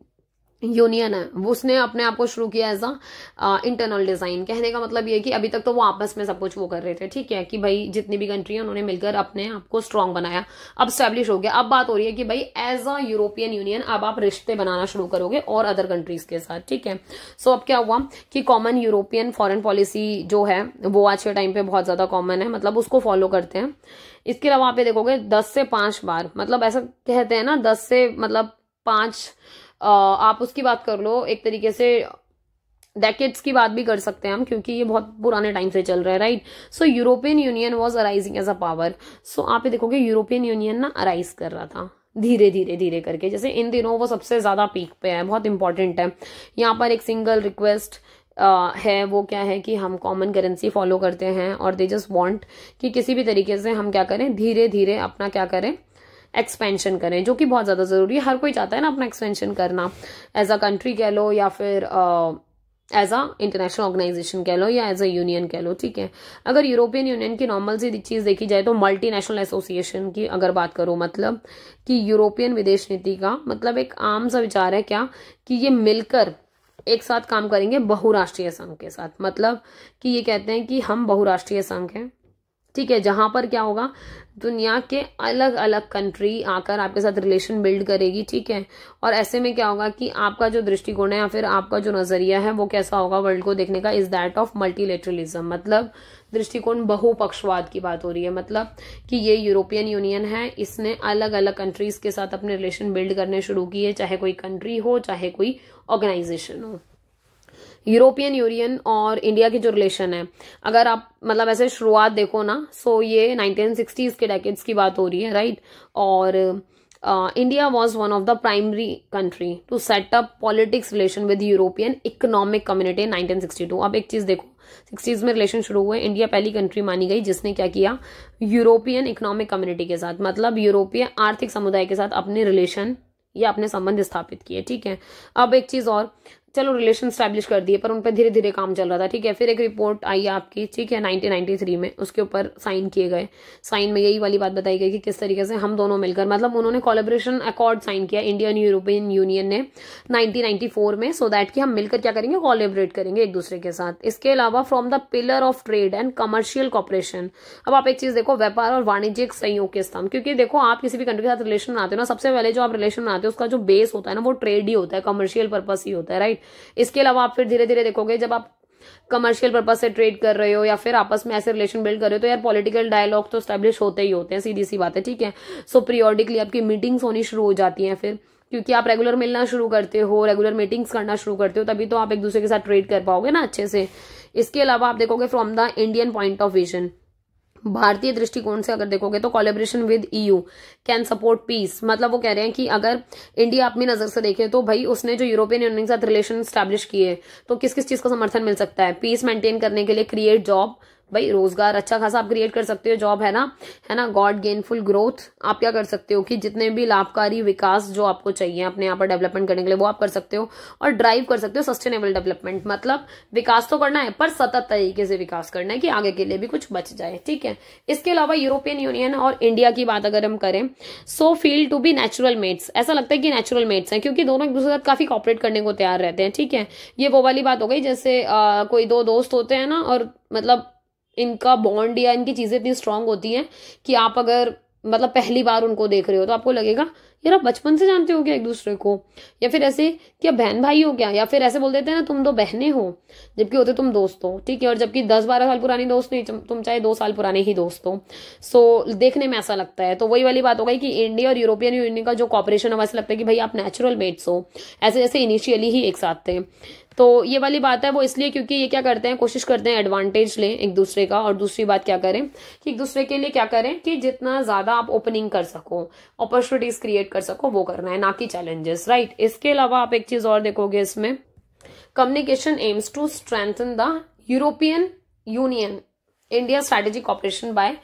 Speaker 1: यूनियन है वो उसने अपने आप को शुरू किया एज अ इंटरनल डिजाइन। कहने का मतलब ये है कि अभी तक तो वो आपस में सब कुछ वो कर रहे थे, ठीक है, कि भाई जितनी भी कंट्री है उन्होंने मिलकर अपने आप को स्ट्रांग बनाया, अब स्टैब्लिश हो गया। अब बात हो रही है कि भाई एज अ यूरोपियन यूनियन अब आप रिश्ते बनाना शुरू करोगे और अदर कंट्रीज के साथ, ठीक है। सो अब क्या हुआ कि कॉमन यूरोपियन फॉरेन पॉलिसी जो है वो आज के टाइम पे बहुत ज्यादा कॉमन है, मतलब उसको फॉलो करते हैं। इसके अलावा आप ये देखोगे 10 से 5 बार, मतलब ऐसा कहते हैं ना 10 से मतलब 5, आप उसकी बात कर लो, एक तरीके से डेकेड्स की बात भी कर सकते हैं हम, क्योंकि ये बहुत पुराने टाइम से चल रहा है, right. So European Union was arising as a power. So आप ये देखोगे यूरोपियन यूनियन ना अराइज कर रहा था धीरे धीरे धीरे करके, जैसे इन दिनों वो सबसे ज्यादा पीक पे है, बहुत इंपॉर्टेंट है। यहाँ पर एक सिंगल रिक्वेस्ट है, वो क्या है कि हम कॉमन करेंसी फॉलो करते हैं और दे जस्ट वांट कि किसी भी तरीके से हम क्या करें, धीरे धीरे अपना क्या करें, एक्सपेंशन करें, जो कि बहुत ज्यादा जरूरी है। हर कोई चाहता है ना अपना एक्सपेंशन करना, एज अ कंट्री कह लो या फिर एज अ इंटरनेशनल ऑर्गेनाइजेशन कह लो या एज अ यूनियन कह लो, ठीक है। अगर यूरोपियन यूनियन की नॉर्मल सी चीज देखी जाए तो मल्टीनेशनल एसोसिएशन की अगर बात करो, मतलब कि यूरोपियन विदेश नीति का मतलब एक आम सा विचार है क्या कि ये मिलकर एक साथ काम करेंगे बहुराष्ट्रीय संघ के साथ, मतलब कि ये कहते हैं कि हम बहुराष्ट्रीय संघ हैं, ठीक है, जहां पर क्या होगा दुनिया के अलग अलग कंट्री आकर आपके साथ रिलेशन बिल्ड करेगी, ठीक है। और ऐसे में क्या होगा कि आपका जो दृष्टिकोण है या फिर आपका जो नजरिया है वो कैसा होगा वर्ल्ड को देखने का, इज दैट ऑफ मल्टीलेटरलिज्म, मतलब दृष्टिकोण बहुपक्षवाद की बात हो रही है। मतलब कि ये यूरोपियन यूनियन है, इसने अलग अलग कंट्रीज के साथ अपने रिलेशन बिल्ड करने शुरू किए, चाहे कोई कंट्री हो चाहे कोई ऑर्गेनाइजेशन हो। यूरोपियन यूनियन और इंडिया की जो रिलेशन है, अगर आप मतलब ऐसे शुरुआत देखो ना, सो ये 1960s के डेकेड्स की बात हो रही है, राइट। और India was one of the primary country to set up politics relation with European economic community in 1962। अब एक चीज देखो, 60s में रिलेशन शुरू हुए, इंडिया पहली कंट्री मानी गई जिसने क्या किया, यूरोपियन इकोनॉमिक कम्युनिटी के साथ, मतलब यूरोपीय आर्थिक समुदाय के साथ अपने रिलेशन ये आपने संबंध स्थापित किए, ठीक है। अब एक चीज और, चलो रिलेशन स्टैब्लिश कर दिए पर उन पर धीरे धीरे काम चल रहा था, ठीक है। फिर एक रिपोर्ट आई आपकी, ठीक है, 1993 में, उसके ऊपर साइन किए गए। साइन में यही वाली बात बताई गई कि किस तरीके से हम दोनों मिलकर, मतलब उन्होंने कोलैबोरेशन अकॉर्ड साइन किया इंडिया एंड यूरोपियन यूनियन ने 1994 में, सो दैट कि हम मिलकर क्या करेंगे, कोलैबोरेट करेंगे एक दूसरे के साथ। इसके अलावा from the pillar of trade and commercial cooperation. अब आप एक चीज देखो, व्यापार और वाणिज्यिक सहयोग के स्तंभ, क्योंकि देखो आप किसी भी कंट्री के साथ रिलेशन बनाते हो ना, सबसे पहले जो आप रिलेशन बनाते हो उसका जो बेस होता है ना, वो ट्रेड ही होता है, कमर्शियल पर्पस ही होता है, राइट। इसके अलावा आप फिर धीरे धीरे देखोगे जब आप कमर्शियल पर्पस से ट्रेड कर रहे हो या फिर आपस में ऐसे रिलेशन बिल्ड कर रहे हो तो यार पॉलिटिकल डायलॉग तो स्टैब्लिश होते ही होते हैं, सीधी सी बात है, ठीक है। सो पीरियोडिकली आपकी मीटिंग्स होनी शुरू हो जाती हैं फिर, क्योंकि आप रेगुलर मिलना शुरू करते हो, रेगुलर मीटिंग्स करना शुरू करते हो, तभी तो आप एक दूसरे के साथ ट्रेड कर पाओगे ना अच्छे से। इसके अलावा आप देखोगे from the Indian point of vision, भारतीय दृष्टिकोण से अगर देखोगे तो collaboration with EU can support peace. मतलब वो कह रहे हैं कि अगर इंडिया अपनी नजर से देखे तो भाई उसने जो यूरोपियन यूनियन के साथ रिलेशन स्टैब्लिश किए तो किस किस चीज का समर्थन मिल सकता है, पीस मेंटेन करने के लिए, क्रिएट जॉब, भाई रोजगार अच्छा खासा आप क्रिएट कर सकते हो, जॉब है ना, गॉड गेनफुल ग्रोथ, आप क्या कर सकते हो कि जितने भी लाभकारी विकास जो आपको चाहिए अपने यहाँ पर डेवलपमेंट करने के लिए वो आप कर सकते हो, और ड्राइव कर सकते हो सस्टेनेबल डेवलपमेंट। मतलब विकास तो करना है पर सतत तरीके से विकास करना है कि आगे के लिए भी कुछ बच जाए, ठीक है। इसके अलावा यूरोपियन यूनियन और इंडिया की बात अगर हम करें, so feel to be natural mates, ऐसा लगता है कि नेचुरल मेट्स हैं क्योंकि दोनों एक दूसरे के साथ काफी कॉपरेट करने को तैयार रहते हैं, ठीक है। ये वो वाली बात हो गई जैसे कोई दो दोस्त होते हैं ना, और मतलब इनका बॉन्ड या इनकी चीजें इतनी स्ट्रांग होती हैं कि आप अगर मतलब पहली बार उनको देख रहे हो तो आपको लगेगा यार आप बचपन से जानते हो क्या एक दूसरे को, या फिर ऐसे क्या बहन भाई हो क्या, या फिर ऐसे बोल देते हैं ना तुम दो बहनें हो, जबकि होते तुम दोस्त हो, ठीक है। और जबकि 10-12 साल पुरानी दोस्त नहीं, तुम चाहे 2 साल पुराने ही दोस्त हो। सो देखने में ऐसा लगता है। तो वही वाली बात हो गई कि इंडिया और यूरोपियन यूनियन का जो कॉपरेशन है वैसे लगता है कि भाई आप नेचुरल मेट्स हो, ऐसे जैसे इनिशियली ही एक साथ थे। तो ये वाली बात है वो इसलिए क्योंकि ये क्या करते हैं, कोशिश करते हैं एडवांटेज लें एक दूसरे का, और दूसरी बात क्या करें कि एक दूसरे के लिए क्या करें कि जितना ज्यादा आप ओपनिंग कर सको, अपॉर्चुनिटीज क्रिएट कर सको, वो करना है, ना कि चैलेंजेस, राइट। इसके अलावा आप एक चीज और देखोगे इसमें, communication aims to strengthen the European Union India strategic operation by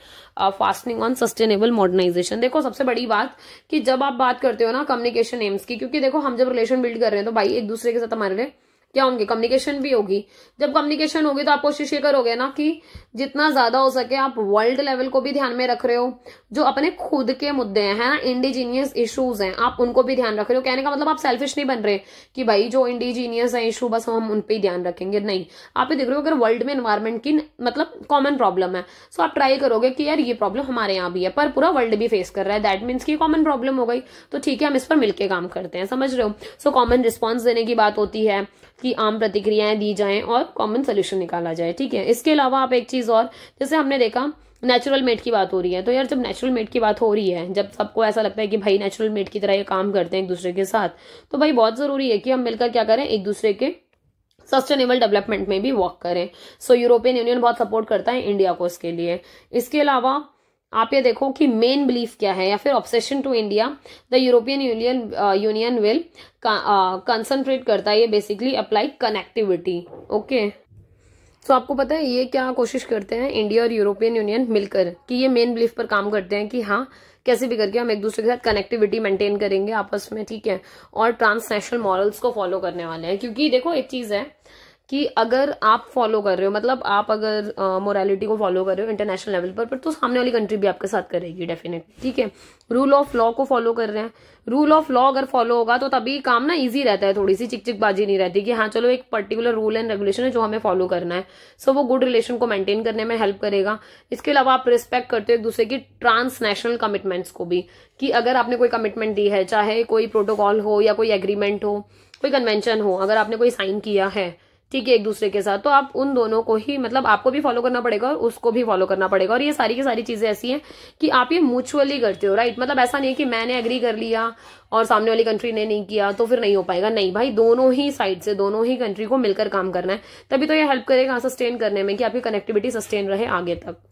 Speaker 1: fastening on sustainable modernisation. देखो सबसे बड़ी बात कि जब आप बात करते हो ना कम्युनिकेशन एम्स की, क्योंकि देखो हम जब रिलेशन बिल्ड कर रहे हैं तो भाई एक दूसरे के साथ हमारे लिए क्या होंगे, कम्युनिकेशन भी होगी। जब कम्युनिकेशन होगी तो आप कोशिश ये करोगे ना कि जितना ज्यादा हो सके आप वर्ल्ड लेवल को भी ध्यान में रख रहे हो, जो अपने खुद के मुद्दे हैं, है ना, इंडिजीनियस इश्यूज हैं, आप उनको भी ध्यान रख रहे हो। कहने का मतलब आप सेल्फिश नहीं बन रहे कि भाई जो इंडिजीनियस है इशू बस हम उन पे ही ध्यान रखेंगे, नहीं। आप ये देख रहे हो अगर वर्ल्ड में एनवायरमेंट की मतलब कॉमन प्रॉब्लम है, सो आप ट्राई करोगे कि यार ये प्रॉब्लम हमारे यहाँ भी है पर पूरा वर्ल्ड भी फेस कर रहा है, दैट मीन्स की कॉमन प्रॉब्लम हो गई, तो ठीक है हम इस पर मिलकर काम करते हैं, समझ रहे हो। सो कॉमन रिस्पॉन्स देने की बात होती है कि आम प्रतिक्रियाएं दी जाएं और कॉमन सोल्यूशन निकाला जाए, ठीक है। इसके अलावा आप एक चीज और, जैसे हमने देखा नेचुरल मेट की बात हो रही है, तो यार जब नेचुरल मेट की बात हो रही है, जब सबको ऐसा लगता है कि भाई नेचुरल मेट की तरह ये काम करते हैं एक दूसरे के साथ, तो भाई बहुत जरूरी है कि हम मिलकर क्या करें, एक दूसरे के सस्टेनेबल डेवलपमेंट में भी वर्क करें। सो यूरोपियन यूनियन बहुत सपोर्ट करता है इंडिया को इसके लिए। इसके अलावा आप ये देखो कि मेन बिलीफ क्या है या फिर obsession to India, the European Union will concentrate करता है ये basically apply connectivity, okay. So आपको पता है ये क्या कोशिश करते हैं इंडिया और यूरोपियन यूनियन मिलकर, कि ये मेन बिलीफ पर काम करते हैं कि हाँ कैसे भी करके हम एक दूसरे के साथ कनेक्टिविटी मेंटेन करेंगे आपस में, ठीक है, और ट्रांसनेशनल मॉरल्स को फॉलो करने वाले हैं। क्योंकि देखो एक चीज है कि अगर आप फॉलो कर रहे हो, मतलब आप अगर मोरालिटी को फॉलो कर रहे हो इंटरनेशनल लेवल पर तो सामने वाली कंट्री भी आपके साथ करेगी डेफिनेट, ठीक है। रूल ऑफ लॉ को फॉलो कर रहे हैं, रूल ऑफ लॉ अगर फॉलो होगा तो तभी काम ना इजी रहता है, थोड़ी सी चिकचिकबाजी नहीं रहती कि हाँ चलो एक पर्टिकुलर रूल एंड रेगुलेशन है जो हमें फॉलो करना है, सो वो गुड रिलेशन को मेंटेन करने में हेल्प करेगा। इसके अलावा आप रिस्पेक्ट करते हो एक दूसरे की ट्रांसनेशनल कमिटमेंट्स को भी, कि अगर आपने कोई कमिटमेंट दी है, चाहे कोई प्रोटोकॉल हो या कोई एग्रीमेंट हो, कोई कन्वेंशन हो, अगर आपने कोई साइन किया है, ठीक है, एक दूसरे के साथ, तो आप उन दोनों को ही मतलब आपको भी फॉलो करना पड़ेगा और उसको भी फॉलो करना पड़ेगा। और ये सारी की सारी चीजें ऐसी हैं कि आप ये म्यूचुअली करते हो, राइट। मतलब ऐसा नहीं कि मैंने एग्री कर लिया और सामने वाली कंट्री ने नहीं किया तो फिर नहीं हो पाएगा, नहीं भाई, दोनों ही साइड से दोनों ही कंट्री को मिलकर काम करना है, तभी तो ये हेल्प करेगा सस्टेन करने में कि आपकी कनेक्टिविटी सस्टेन रहे आगे तक।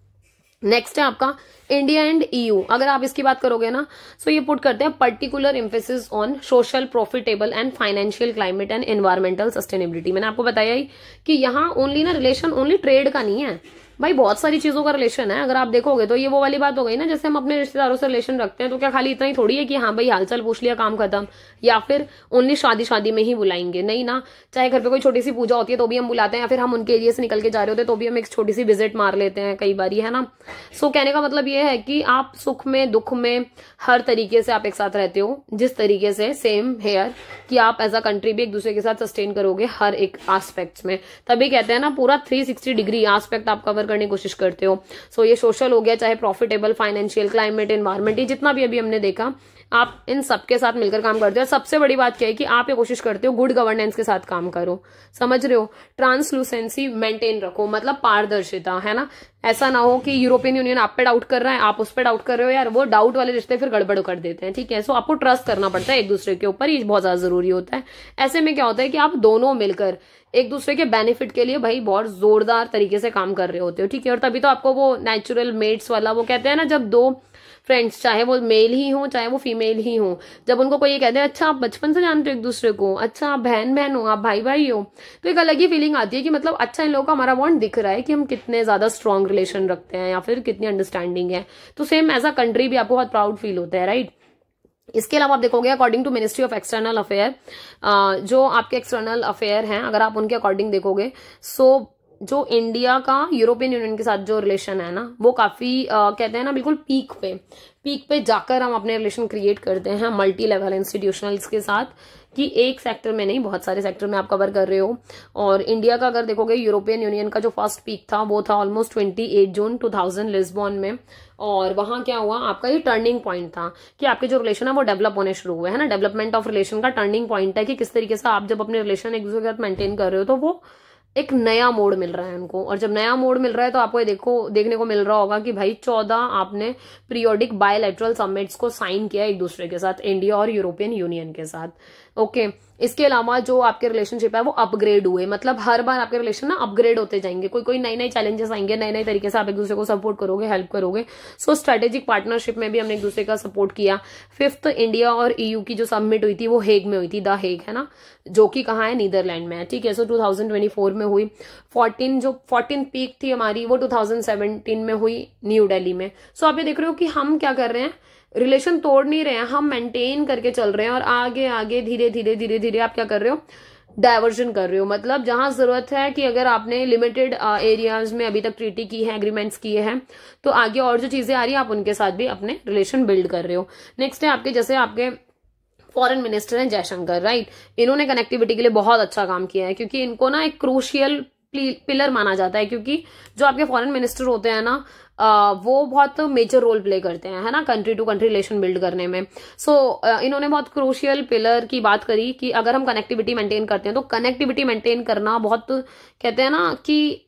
Speaker 1: नेक्स्ट है आपका इंडिया एंड ईयू। अगर आप इसकी बात करोगे ना, सो ये पुट करते हैं particular emphasis on social, profitable and financial, climate and environmental sustainability. मैंने आपको बताया ही कि यहाँ ओनली ना रिलेशन ओनली ट्रेड का नहीं है, भाई बहुत सारी चीजों का रिलेशन है, अगर आप देखोगे तो ये वो वाली बात हो गई ना, जैसे हम अपने रिश्तेदारों से रिलेशन रखते हैं तो क्या खाली इतना ही थोड़ी है कि हाँ भाई हालचाल पूछ लिया काम खत्म, या फिर ओनली शादी शादी में ही बुलाएंगे, नहीं ना। चाहे घर पे कोई छोटी सी पूजा होती है तो भी हम बुलाते हैं, या फिर हम उनके एरिया से निकल के जा रहे होते हैं तो भी हम एक छोटी सी विजिट मार लेते हैं कई बार, है ना। सो कहने का मतलब ये है कि आप सुख में दुख में हर तरीके से आप एक साथ रहते हो, जिस तरीके से सेम हेयर कि आप एज अ कंट्री भी एक दूसरे के साथ सस्टेन करोगे हर एक एस्पेक्ट्स में, तभी कहते हैं ना पूरा 360 डिग्री एस्पेक्ट आप कवर करने की कोशिश करते हो। सो ये सोशल हो गया, चाहे प्रॉफिटेबल, फाइनेंशियल, क्लाइमेट, एनवायरमेंट, ये जितना भी अभी हमने देखा, आप इन सबके साथ मिलकर काम करते हो। सबसे बड़ी बात क्या है कि आप ये कोशिश करते हो गुड गवर्नेंस के साथ काम करो, समझ रहे हो। ट्रांसलूसेंसी मेंटेन रखो, मतलब पारदर्शिता, है ना। ऐसा ना हो कि यूरोपियन यूनियन आप पे डाउट कर रहा है, आप उस पे डाउट कर रहे हो, यार वो डाउट वाले रिश्ते फिर गड़बड़ कर देते हैं, ठीक है। सो आपको ट्रस्ट करना पड़ता है एक दूसरे के ऊपर, ये बहुत ज्यादा जरूरी होता है। ऐसे में क्या होता है कि आप दोनों मिलकर एक दूसरे के बेनिफिट के लिए भाई बहुत जोरदार तरीके से काम कर रहे होते हो, ठीक है। और तभी तो आपको वो नेचुरल मेट्स वाला वो कहते हैं ना, जब दो फ्रेंड्स चाहे वो मेल ही हो चाहे वो फीमेल ही हो, जब उनको कोई ये कहते हैं अच्छा आप बचपन से जानते हो एक दूसरे को, अच्छा आप बहन बहन हो, आप भाई भाई हो, तो एक अलग ही फीलिंग आती है कि मतलब अच्छा इन लोगों का हमारा बॉन्ड दिख रहा है कि हम कितने ज्यादा स्ट्रॉन्ग रिलेशन रखते हैं या फिर कितनी अंडरस्टैंडिंग है। तो सेम एज अ कंट्री भी आपको बहुत प्राउड फील होता है, राइट। इसके अलावा आप देखोगे according to ministry of external affair, जो आपके एक्सटर्नल अफेयर हैं अगर आप उनके अकॉर्डिंग देखोगे, सो जो इंडिया का यूरोपियन यूनियन के साथ जो रिलेशन है ना वो काफी कहते हैं ना बिल्कुल पीक पे जाकर हम अपने रिलेशन क्रिएट करते हैं मल्टी लेवल इंस्टीट्यूशनल्स के साथ, कि एक सेक्टर में नहीं बहुत सारे सेक्टर में आप कवर कर रहे हो। और इंडिया का अगर देखोगे यूरोपियन यूनियन का जो फर्स्ट पीक था वो था ऑलमोस्ट 28 जून 2000 लिस्बॉन में, और वहां क्या हुआ, आपका ये टर्निंग पॉइंट था कि आपके जो रिलेशन है वो डेवलप होने शुरू हुए, है ना। डेवलपमेंट ऑफ रिलेशन का टर्निंग पॉइंट है कि किस तरीके से आप जब अपने रिलेशन एक दूसरे के साथ मेंटेन कर रहे हो तो वो एक नया मोड मिल रहा है उनको। और जब नया मोड मिल रहा है तो आपको ये देखने को मिल रहा होगा कि भाई 14 आपने पीरियोडिक बायलैटरल समिट्स को साइन किया एक दूसरे के साथ, इंडिया और यूरोपियन यूनियन के साथ, ओके। इसके अलावा जो आपके रिलेशनशिप है वो अपग्रेड हुए, मतलब हर बार आपके रिलेशन ना अपग्रेड होते जाएंगे, कोई नई नई चैलेंजेस आएंगे, नए नए तरीके से आप एक दूसरे को सपोर्ट करोगे, हेल्प करोगे। सो स्ट्रेटेजिक पार्टनरशिप में भी हमने एक दूसरे का सपोर्ट किया। 5th इंडिया और ईयू की जो समिट हुई थी वो हेग में हुई थी, द हेग, है ना, जो कि कहाँ है, नीदरलैंड में है, ठीक है। सो 2024 में हुई। 14 पीक थी हमारी वो 2017 में हुई न्यू दिल्ली में। सो आप ये देख रहे हो कि हम क्या कर रहे हैं, रिलेशन तोड़ नहीं रहे हैं, हम मेंटेन करके चल रहे हैं, और आगे आगे धीरे धीरे आप क्या कर रहे हो, डायवर्जन कर रहे हो। मतलब जहां जरूरत है कि अगर आपने लिमिटेड एरियाज में अभी तक ट्रीटी की है, एग्रीमेंट्स किए हैं, तो आगे और जो चीजें आ रही है आप उनके साथ भी अपने रिलेशन बिल्ड कर रहे हो। नेक्स्ट है आपके, जैसे आपके फॉरेन मिनिस्टर हैं जयशंकर, राइट, इन्होंने कनेक्टिविटी के लिए बहुत अच्छा काम किया है, क्योंकि इनको ना एक क्रूशियल पिलर माना जाता है, क्योंकि जो आपके फॉरेन मिनिस्टर होते हैं ना वो बहुत मेजर रोल प्ले करते हैं, है ना, country to country relation build करने में। सो इन्होंने बहुत क्रूशियल पिलर की बात करी कि अगर हम कनेक्टिविटी मेंटेन करते हैं तो कनेक्टिविटी मेंटेन करना बहुत, कहते हैं ना कि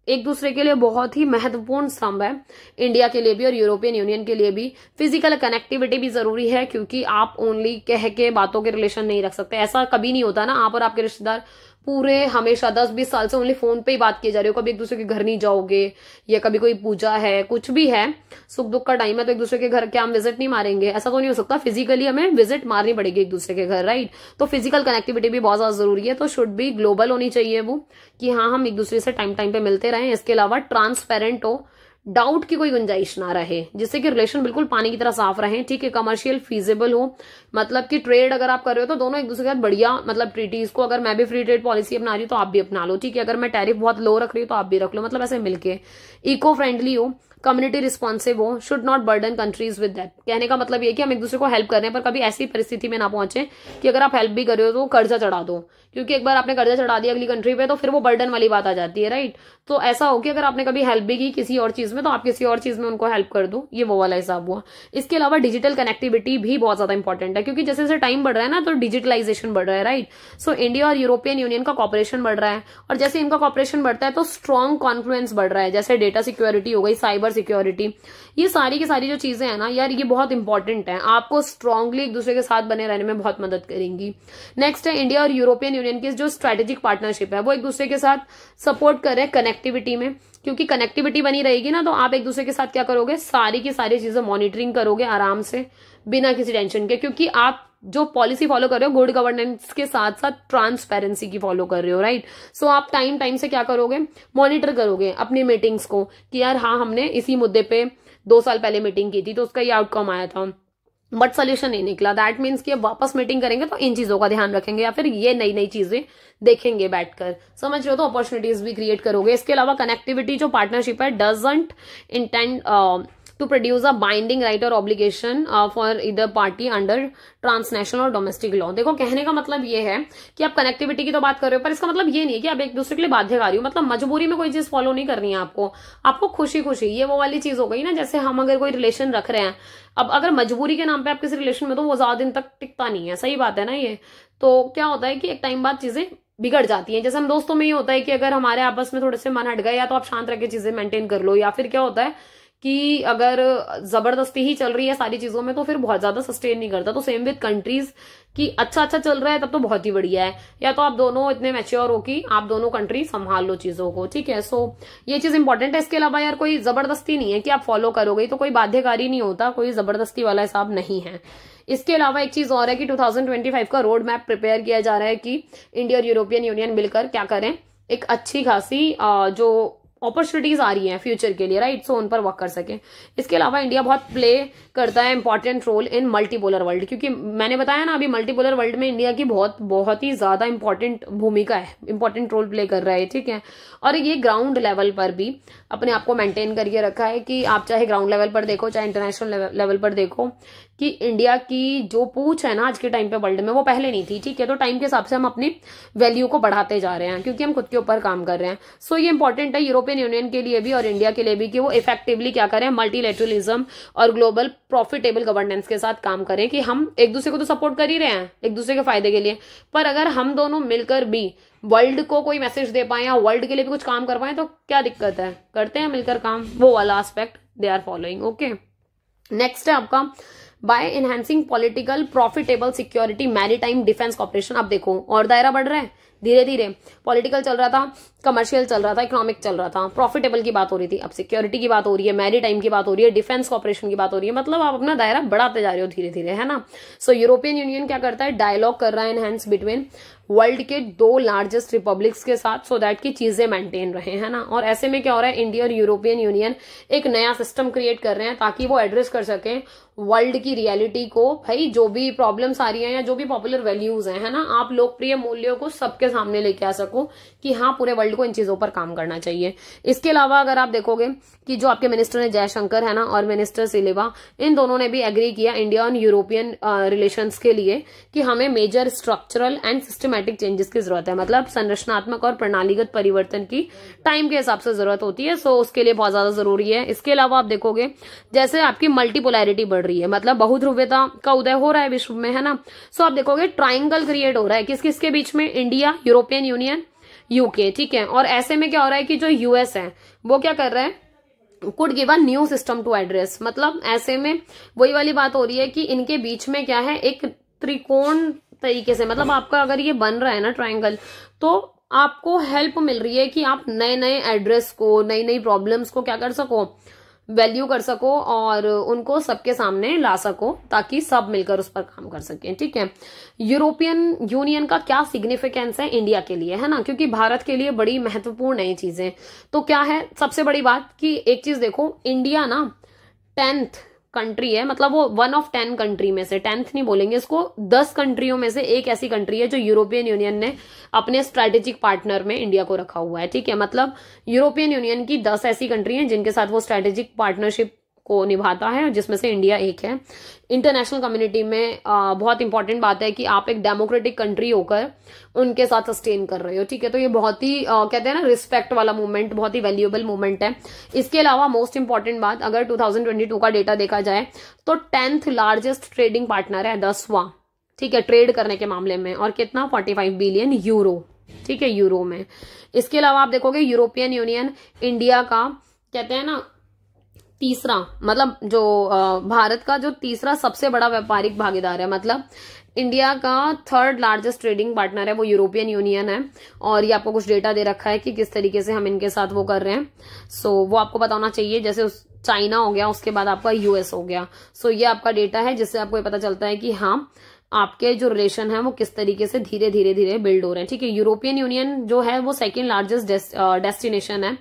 Speaker 1: एक दूसरे के लिए बहुत ही महत्वपूर्ण स्तंभ है, इंडिया के लिए भी और यूरोपियन यूनियन के लिए भी। फिजिकल कनेक्टिविटी भी जरूरी है, क्योंकि आप ओनली कह के बातों के रिलेशन नहीं रख सकते। ऐसा कभी नहीं होता ना, आप और आपके रिश्तेदार पूरे हमेशा 10-20 साल से ओनली फोन पे ही बात किए जा रहे हो, कभी एक दूसरे के घर नहीं जाओगे, या कभी कोई पूजा है, कुछ भी है, सुख दुख का टाइम है, तो एक दूसरे के घर क्या हम विजिट नहीं मारेंगे, ऐसा तो नहीं हो सकता। फिजिकली हमें विजिट मारनी पड़ेगी एक दूसरे के घर, राइट। तो फिजिकल कनेक्टिविटी भी बहुत ज्यादा जरूरी है। तो शुड भी ग्लोबल होनी चाहिए वो, कि हाँ हम एक दूसरे से टाइम पे मिलते रहें। इसके अलावा ट्रांसपेरेंट हो, डाउट की कोई गुंजाइश ना रहे, जिससे कि रिलेशन बिल्कुल पानी की तरह साफ रहे, ठीक है। कमर्शियल फीजिबल हो, मतलब कि ट्रेड अगर आप कर रहे हो तो दोनों एक दूसरे के साथ बढ़िया, मतलब ट्रीटीज को, अगर मैं भी फ्री ट्रेड पॉलिसी अपना रही हूँ तो आप भी अपना लो, ठीक है। अगर मैं टैरिफ बहुत लो रख रही हूँ तो आप भी रख लो, मतलब ऐसे मिलके। इको फ्रेंडली हो, कम्युनिटी रिस्पॉन्सिव हो, should not burden countries with that. कहने का मतलब ये कि हम एक दूसरे को हेल्प कर रहे हैं, पर कभी ऐसी परिस्थिति में ना पहुंचे कि अगर आप हेल्प भी कर रहे हो तो कर्जा चढ़ा दो, क्योंकि एक बार आपने कर्जा चढ़ा दिया अगली कंट्री पे तो फिर वो बर्डन वाली बात आ जाती है, राइट। तो ऐसा हो कि अगर आपने कभी हेल्प भी की किसी और चीज में तो आप किसी और चीज में उनको हेल्प कर दो, ये वो वाला हिसाब हुआ। इसके अलावा डिजिटल कनेक्टिविटी भी बहुत ज्यादा इंपॉर्टेंट है, क्योंकि जैसे जैसे टाइम बढ़ रहा है ना तो डिजिटलाइजेशन बढ़ रहा है, राइट। सो इंडिया और यूरोपियन यूनियन का कॉपरेशन बढ़ रहा है, और जैसे इनका कॉपरेशन बढ़ता है तो स्ट्रॉन्ग कॉन्फ्लुएंस बढ़ रहा है, जैसे डेटा सिक्योरिटी हो गई, साइबर सिक्योरिटी, ये सारी की सारी जो चीजें हैं ना यार, ये बहुत इंपॉर्टेंट है, आपको स्ट्रांगली एक दूसरे के साथ बने रहने में बहुत मदद करेंगी। नेक्स्ट है इंडिया और यूरोपियन यूनियन की जो स्ट्रेटेजिक पार्टनरशिप है वो एक दूसरे के साथ सपोर्ट कर रहे हैं कनेक्टिविटी में, क्योंकि कनेक्टिविटी बनी रहेगी ना तो आप एक दूसरे के साथ क्या करोगे, सारी की सारी चीजें मॉनिटरिंग करोगे आराम से, बिना किसी टेंशन के, क्योंकि आप जो पॉलिसी फॉलो कर रहे हो गुड गवर्नेंस के साथ साथ ट्रांसपेरेंसी की फॉलो कर रहे हो, राइट। सो आप टाइम टाइम से क्या करोगे, मॉनिटर करोगे अपनी मीटिंग्स को कि यार हाँ हमने इसी मुद्दे पे 2 साल पहले मीटिंग की थी तो उसका ये आउटकम आया था बट सोल्यूशन नहीं निकला। दैट मीन्स कि अब वापस मीटिंग करेंगे तो इन चीजों का ध्यान रखेंगे या फिर ये नई नई चीजें देखेंगे बैठकर, समझ रहे हो, तो अपॉर्चुनिटीज भी क्रिएट करोगे। इसके अलावा कनेक्टिविटी जो पार्टनरशिप है doesn't intend to produce a binding right or obligation for either party under transnational और डोमेस्टिक लॉ। देखो कहने का मतलब ये है कि आप कनेक्टिविटी की तो बात कर रहे हो पर इसका मतलब ये नहीं है कि आप एक दूसरे के लिए बाध्यकारी हो, मतलब मजबूरी में कोई चीज फॉलो नहीं करनी है आपको खुशी खुशी, ये वो वाली चीज हो गई ना। जैसे हम अगर कोई रिलेशन रख रहे हैं, अब अगर मजबूरी के नाम पे आप किसी रिलेशन में तो वो ज्यादा दिन तक टिकता नहीं है, सही बात है ना ये। तो क्या होता है कि एक टाइम बाद चीजें बिगड़ जाती हैं। जैसे हम दोस्तों में ये होता है कि अगर हमारे आपस में थोड़े से मन हट गए या तो आप शांत रह के चीजें मेंटेन कर लो, या फिर क्या होता है कि अगर जबरदस्ती ही चल रही है सारी चीजों में तो फिर बहुत ज्यादा सस्टेन नहीं करता। तो सेम विद कंट्रीज कि अच्छा चल रहा है तब तो बहुत ही बढ़िया है, या तो आप दोनों इतने मैच्योर हो कि आप दोनों कंट्री संभाल लो चीजों को, ठीक है। सो ये चीज इंपॉर्टेंट है। इसके अलावा यार कोई जबरदस्ती नहीं है कि आप फॉलो करोगे, तो कोई बाध्यकारी नहीं होता, कोई जबरदस्ती वाला हिसाब नहीं है। इसके अलावा एक चीज और है कि 2025 का रोड मैप प्रिपेयर किया जा रहा है कि इंडिया और यूरोपियन यूनियन मिलकर क्या करें, एक अच्छी खासी जो अपॉर्चुनिटीज आ रही हैं फ्यूचर के लिए, राइट, सो उन पर वर्क कर सके। इसके अलावा इंडिया बहुत प्ले करता है important role in multipolar world, क्योंकि मैंने बताया ना अभी मल्टीपोलर वर्ल्ड में इंडिया की बहुत ही ज्यादा इंपॉर्टेंट भूमिका है, इंपॉर्टेंट रोल प्ले कर रहा है, ठीक है। और ये ग्राउंड लेवल पर भी अपने आप को मेंटेन करके रखा है कि आप चाहे ग्राउंड लेवल पर देखो चाहे इंटरनेशनल लेवल पर देखो कि इंडिया की जो पूछ है ना आज के टाइम पे वर्ल्ड में वो पहले नहीं थी, ठीक है। तो टाइम के हिसाब से हम अपनी वैल्यू को बढ़ाते जा रहे हैं क्योंकि हम खुद के ऊपर काम कर रहे हैं। सो ये इंपॉर्टेंट है यूरोपियन यूनियन के लिए भी और इंडिया के लिए भी कि वो इफेक्टिवली क्या करें, मल्टीलेटरलिज्म और ग्लोबल प्रॉफिटेबल गवर्नेंस के साथ काम करें कि हम एक दूसरे को तो सपोर्ट कर ही रहे हैं एक दूसरे के फायदे के लिए, पर अगर हम दोनों मिलकर भी वर्ल्ड को कोई मैसेज दे पाए या वर्ल्ड के लिए भी कुछ काम कर पाए तो क्या दिक्कत है, करते हैं मिलकर काम, वो वाला aspect they are following, okay. Next है आपका by enhancing political profitable security maritime defence corporation. अब देखो और दायरा बढ़ रहा है धीरे धीरे, पॉलिटिकल चल रहा था, कमर्शियल चल रहा था, इकोनॉमिक चल रहा था, प्रॉफिटेबल की बात हो रही थी, अब सिक्योरिटी की बात हो रही है, मैरीटाइम की बात हो रही है, डिफेंस कॉर्पोरेशन की बात हो रही है, मतलब आप अपना दायरा बढ़ाते जा रहे हो धीरे धीरे, है ना। सो यूरोपियन यूनियन क्या करता है, डायलॉग कर रहा है एनहांस बिटवीन वर्ल्ड के 2 लार्जेस्ट रिपब्लिक्स के साथ सो दैट की चीजें मेंटेन रहे, है ना। और ऐसे में क्या हो रहा है, इंडिया और यूरोपियन यूनियन एक नया सिस्टम क्रिएट कर रहे हैं ताकि वो एड्रेस कर सके वर्ल्ड की रियलिटी को, भाई जो भी प्रॉब्लम्स आ रही हैं या जो भी पॉपुलर वैल्यूज हैं, है ना, आप लोकप्रिय मूल्यों को सबके सामने लेके आ सको कि हाँ पूरे वर्ल्ड को इन चीजों पर काम करना चाहिए। इसके अलावा अगर आप देखोगे कि जो आपके मिनिस्टर है जयशंकर, है ना, और मिनिस्टर सिलेबा, इन दोनों ने भी एग्री किया इंडिया और यूरोपियन रिलेशंस के लिए कि हमें major structural and systematic changes की जरूरत है, मतलब संरचनात्मक और प्रणालीगत परिवर्तन की टाइम के हिसाब से जरूरत होती है। सो उसके लिए बहुत ज्यादा जरूरी है। इसके अलावा आप देखोगे जैसे आपकी मल्टीपोलैरिटी बढ़ रही है, मतलब बहुध्रुवता का उदय हो रहा है विश्व में, है ना। सो आप देखोगे ट्राइंगल क्रिएट हो रहा है किस किसके बीच में, इंडिया, यूरोपियन यूनियन, यूके, ठीक है। और ऐसे में क्या हो रहा है कि जो यूएस है वो क्या कर रहा है, could give a new system to address, मतलब ऐसे में वही वाली बात हो रही है कि इनके बीच में क्या है, एक त्रिकोण तरीके से, मतलब आपका अगर ये बन रहा है ना ट्रायंगल, तो आपको हेल्प मिल रही है कि आप नए नए एड्रेस को, नई नई प्रॉब्लम्स को क्या कर सको, वैल्यू कर सको और उनको सबके सामने ला सको ताकि सब मिलकर उस पर काम कर सकें, ठीक है। यूरोपियन यूनियन का क्या सिग्निफिकेंस है इंडिया के लिए, है ना, क्योंकि भारत के लिए बड़ी महत्वपूर्ण है ये चीजें। तो क्या है सबसे बड़ी बात कि एक चीज देखो, इंडिया ना 10th कंट्री है, मतलब वो 1 of 10 कंट्री में से, 10th नहीं बोलेंगे इसको, 10 कंट्रियों में से एक ऐसी कंट्री है जो यूरोपियन यूनियन ने अपने स्ट्रेटेजिक पार्टनर में इंडिया को रखा हुआ है, ठीक है। मतलब यूरोपियन यूनियन की 10 ऐसी कंट्री हैं जिनके साथ वो स्ट्रेटेजिक पार्टनरशिप को निभाता है, जिसमें से इंडिया एक है। इंटरनेशनल कम्युनिटी में बहुत इंपॉर्टेंट बात है कि आप एक डेमोक्रेटिक कंट्री होकर उनके साथ सस्टेन कर रहे हो, ठीक है। तो ये बहुत ही कहते हैं ना रिस्पेक्ट वाला मूवमेंट, बहुत ही वैल्यूएबल मूवमेंट है। इसके अलावा मोस्ट इंपॉर्टेंट बात, अगर 2022 का डेटा देखा जाए तो 10th लार्जेस्ट ट्रेडिंग पार्टनर है, 10वां, ठीक है, ट्रेड करने के मामले में, और कितना 45 बिलियन यूरो, ठीक है, यूरो में। इसके अलावा आप देखोगे यूरोपियन यूनियन इंडिया का कहते हैं ना तीसरा, मतलब जो भारत का जो तीसरा सबसे बड़ा व्यापारिक भागीदार है, मतलब इंडिया का 3rd लार्जेस्ट ट्रेडिंग पार्टनर है वो यूरोपियन यूनियन है। और ये आपको कुछ डेटा दे रखा है कि किस तरीके से हम इनके साथ वो कर रहे हैं। सो वो आपको पता होना चाहिए, जैसे चाइना हो गया, उसके बाद आपका यूएस हो गया। सो ये आपका डेटा है जिससे आपको ये पता चलता है कि हाँ आपके जो रिलेशन है वो किस तरीके से धीरे धीरे धीरे बिल्ड हो रहे हैं, ठीक है। यूरोपियन यूनियन जो है वो सेकेंड लार्जेस्ट डेस्टिनेशन है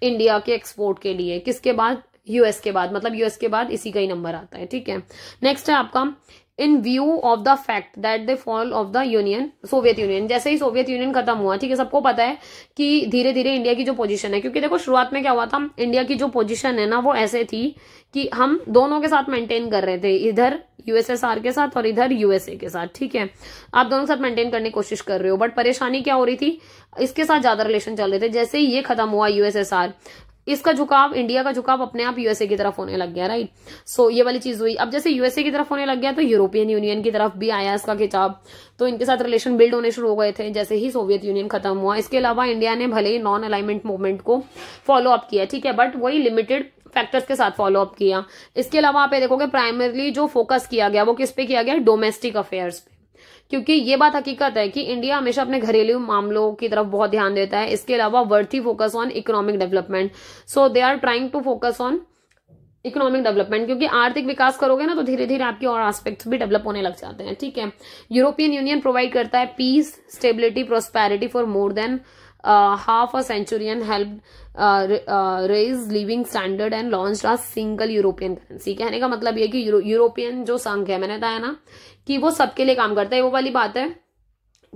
Speaker 1: इंडिया के एक्सपोर्ट के लिए, किसके बाद, यूएस के बाद, मतलब यूएस के बाद इसी का ही नंबर आता है, ठीक है। नेक्स्ट है आपका इन view of the fact that the fall of the union, Soviet union, जैसे ही सोवियत यूनियन खत्म हुआ, ठीक है, सबको पता है कि धीरे धीरे इंडिया की जो पोजीशन है, क्योंकि देखो शुरुआत में क्या हुआ था, इंडिया की जो पोजीशन है ना वो ऐसे थी कि हम दोनों के साथ मेंटेन कर रहे थे, इधर यूएसएसआर के साथ और इधर यूएसए के साथ, ठीक है। आप दोनों के साथ मेंटेन करने की कोशिश कर रहे हो, बट परेशानी क्या हो रही थी, इसके साथ ज्यादा रिलेशन चल रहे थे। जैसे ही ये खत्म हुआ यूएसएसआर, इसका झुकाव, इंडिया का झुकाव अपने आप यूएसए की तरफ होने लग गया, राइट। सो ये वाली चीज हुई। अब जैसे यूएसए की तरफ होने लग गया तो यूरोपियन यूनियन की तरफ भी आया इसका खिंचाव, तो इनके साथ रिलेशन बिल्ड होने शुरू हो गए थे जैसे ही सोवियत यूनियन खत्म हुआ। इसके अलावा इंडिया ने भले ही नॉन अलाइनमेंट मूवमेंट को फॉलो अप किया, ठीक है, बट वही लिमिटेड फैक्टर्स के साथ फॉलो अप किया। इसके अलावा आप ये देखोगे प्राइमरली जो फोकस किया गया वो किस पे किया गया, डोमेस्टिक अफेयर्स पे, क्योंकि ये बात हकीकत है कि इंडिया हमेशा अपने घरेलू मामलों की तरफ बहुत ध्यान देता है। इसके अलावा worthy focus on economic development, so they are trying to focus on economic development, क्योंकि आर्थिक विकास करोगे ना तो धीरे धीरे आपके और एस्पेक्ट्स भी डेवलप होने लग जाते हैं, ठीक है। यूरोपियन यूनियन प्रोवाइड करता है peace, stability, prosperity for more than half a century and helped raise living standard and launched a single European currency। कहने का मतलब ये कि यूरोपियन जो संघ है, मैंने बताया ना कि वो सबके लिए काम करता है। वो वाली बात है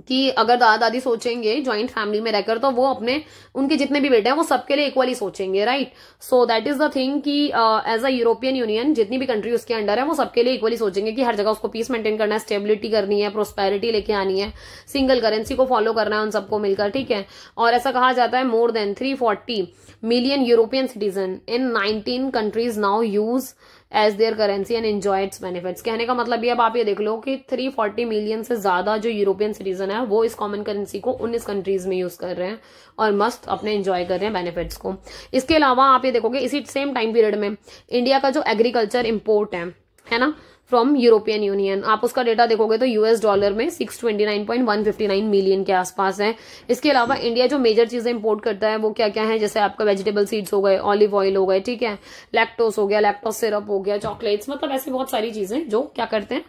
Speaker 1: कि अगर दादा दादी सोचेंगे ज्वाइंट फैमिली में रहकर तो वो अपने उनके जितने भी बेटे हैं वो सबके लिए इक्वली सोचेंगे, right. So that is the thing कि एज अ यूरोपियन यूनियन जितनी भी कंट्री उसके अंडर है वो सबके लिए इक्वली सोचेंगे कि हर जगह उसको पीस मेंटेन करना है, स्टेबिलिटी करनी है, प्रोस्पेरिटी लेके आनी है, सिंगल करेंसी को फॉलो करना है उन सबको मिलकर, ठीक है। और ऐसा कहा जाता है more than 340 million European citizen in 19 countries now use as their currency and enjoy its benefits. कहने का मतलब ये, अब आप ये देख लो कि 340 मिलियन से ज्यादा जो यूरोपियन सिटीजन है वो इस कॉमन करेंसी को 19 कंट्रीज में यूज कर रहे हैं और मस्त अपने एंजॉय कर रहे हैं बेनिफिट्स को। इसके अलावा आप ये देखोगे इसी सेम टाइम पीरियड में इंडिया का जो एग्रीकल्चर इम्पोर्ट है ना फ्रॉम यूरोपियन यूनियन, आप उसका डेटा देखोगे तो यूएस डॉलर में 629.159 मिलियन के आसपास है। इसके अलावा इंडिया जो मेजर चीजें इंपोर्ट करता है वो क्या क्या है, जैसे आपका वेजिटेबल सीड्स हो गए, ऑलिव ऑयल हो गए, ठीक है, लैक्टोस हो गया, लैक्टोस सिरप हो गया, चॉकलेट्स, मतलब ऐसी बहुत सारी चीजें जो क्या करते हैं,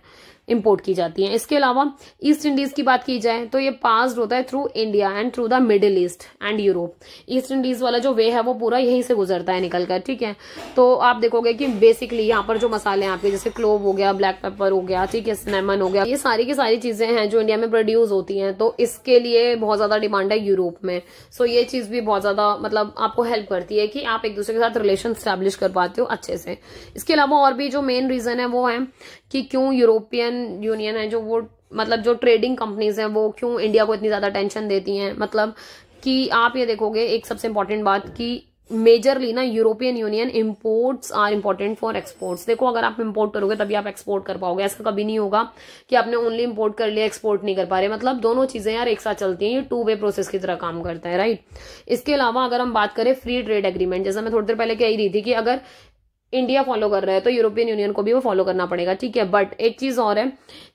Speaker 1: इंपोर्ट की जाती हैं। इसके अलावा ईस्ट इंडीज की बात की जाए तो ये पास्ड होता है through India and through the middle east and Europe. East Indies वाला जो वे है वो पूरा यहीं से गुजरता है निकलकर, ठीक है। तो आप देखोगे कि बेसिकली यहाँ पर जो मसाले हैं आपके, जैसे क्लोव हो गया, ब्लैक पेपर हो गया, ठीक है, सिनेमन हो गया, ये सारी की सारी चीजें हैं जो इंडिया में प्रोड्यूस होती हैं, तो इसके लिए बहुत ज्यादा डिमांड है यूरोप में। सो ये चीज भी बहुत ज्यादा मतलब आपको हेल्प करती है कि आप एक दूसरे के साथ रिलेशन स्टैब्लिश कर पाते हो अच्छे से। इसके अलावा और भी जो मेन रीजन है वो है कि क्यों यूरोपियन यूनियन है जो वो मतलब जो ट्रेडिंग कंपनीज हैं वो क्यों इंडिया को इतनी ज्यादा टेंशन देती हैं, मतलब कि आप ये देखोगे एक सबसे इंपॉर्टेंट बात कि मेजरली ना European union imports are important for exports. देखो अगर आप इंपोर्ट करोगे तभी आप एक्सपोर्ट कर पाओगे, ऐसा कभी नहीं होगा कि आपने ओनली इंपोर्ट कर लिया एक्सपोर्ट नहीं कर पा रहे, मतलब दोनों चीजें यार एक साथ चलती हैं, ये 2 वे प्रोसेस की तरह काम करता है, राइट। इसके अलावा अगर हम बात करें फ्री ट्रेड एग्रीमेंट, जैसा मैं थोड़ी देर पहले कह ही रही थी कि अगर इंडिया फॉलो कर रहा है तो यूरोपियन यूनियन को भी वो फॉलो करना पड़ेगा, ठीक है। बट एक चीज और है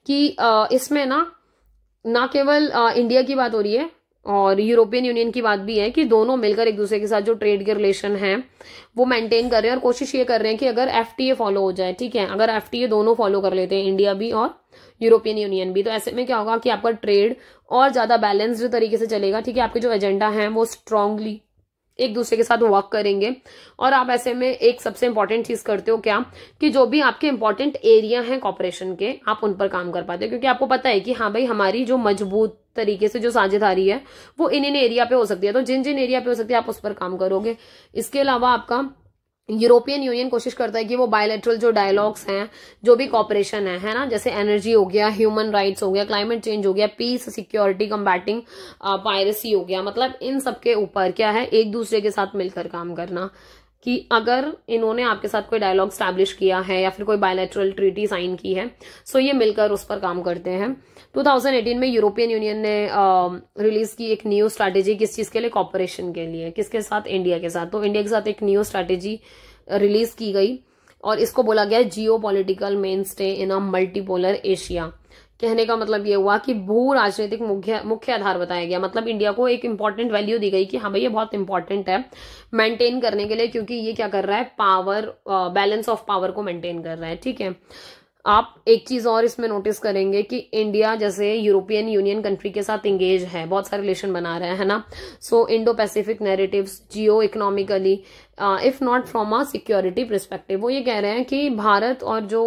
Speaker 1: कि इसमें ना केवल इंडिया की बात हो रही है और यूरोपियन यूनियन की बात भी है कि दोनों मिलकर एक दूसरे के साथ जो ट्रेड के रिलेशन है वो मेंटेन कर रहे हैं और कोशिश ये कर रहे हैं कि अगर एफटीए फॉलो हो जाए, ठीक है, अगर एफटीए दोनों फॉलो कर लेते हैं, इंडिया भी और यूरोपियन यूनियन भी, तो ऐसे में क्या होगा कि आपका ट्रेड और ज्यादा बैलेंस्ड तरीके से चलेगा, ठीक है। आपके जो एजेंडा है वो स्ट्रांगली एक दूसरे के साथ वर्क करेंगे और आप ऐसे में एक सबसे इंपॉर्टेंट चीज करते हो क्या कि जो भी आपके इंपॉर्टेंट एरिया हैं कॉपरेशन के आप उन पर काम कर पाते हो, क्योंकि आपको पता है कि हाँ भाई हमारी जो मजबूत तरीके से जो साझेदारी है वो इन एरिया पे हो सकती है, तो जिन जिन एरिया पे हो सकती है आप उस पर काम करोगे। इसके अलावा आपका यूरोपियन यूनियन कोशिश करता है कि वो बायलैटरल जो डायलॉग्स हैं, जो भी कॉपरेशन है ना, जैसे एनर्जी हो गया, ह्यूमन राइट्स हो गया, क्लाइमेट चेंज हो गया, पीस, सिक्योरिटी, कम्बैटिंग पायरेसी हो गया, मतलब इन सब के ऊपर क्या है एक दूसरे के साथ मिलकर काम करना, कि अगर इन्होंने आपके साथ कोई डायलॉग स्टैब्लिश किया है या फिर कोई बायलैटरल ट्रीटी साइन की है सो ये मिलकर उस पर काम करते हैं। 2018 में यूरोपियन यूनियन ने रिलीज की एक न्यू स्ट्रैटेजी, किस चीज के लिए, कॉपरेशन के लिए, किसके साथ, इंडिया के साथ। तो इंडिया के साथ एक न्यू स्ट्रैटेजी रिलीज की गई और इसको बोला गया जियो political main stay in a multipolar Asia. कहने का मतलब ये हुआ कि भू राजनीतिक मुख्य आधार बताया गया, मतलब इंडिया को एक इंपॉर्टेंट वैल्यू दी गई कि हाँ भाई ये बहुत इंपॉर्टेंट है मेंटेन करने के लिए, क्योंकि ये क्या कर रहा है, पावर बैलेंस ऑफ पावर को मेंटेन कर रहा है, ठीक है। आप एक चीज और इसमें नोटिस करेंगे कि इंडिया जैसे यूरोपियन यूनियन कंट्री के साथ इंगेज है, बहुत सारे रिलेशन बना रहा है ना। So Indo Pacific narratives geo economically if not from a security perspective, वो ये कह रहे हैं कि भारत और जो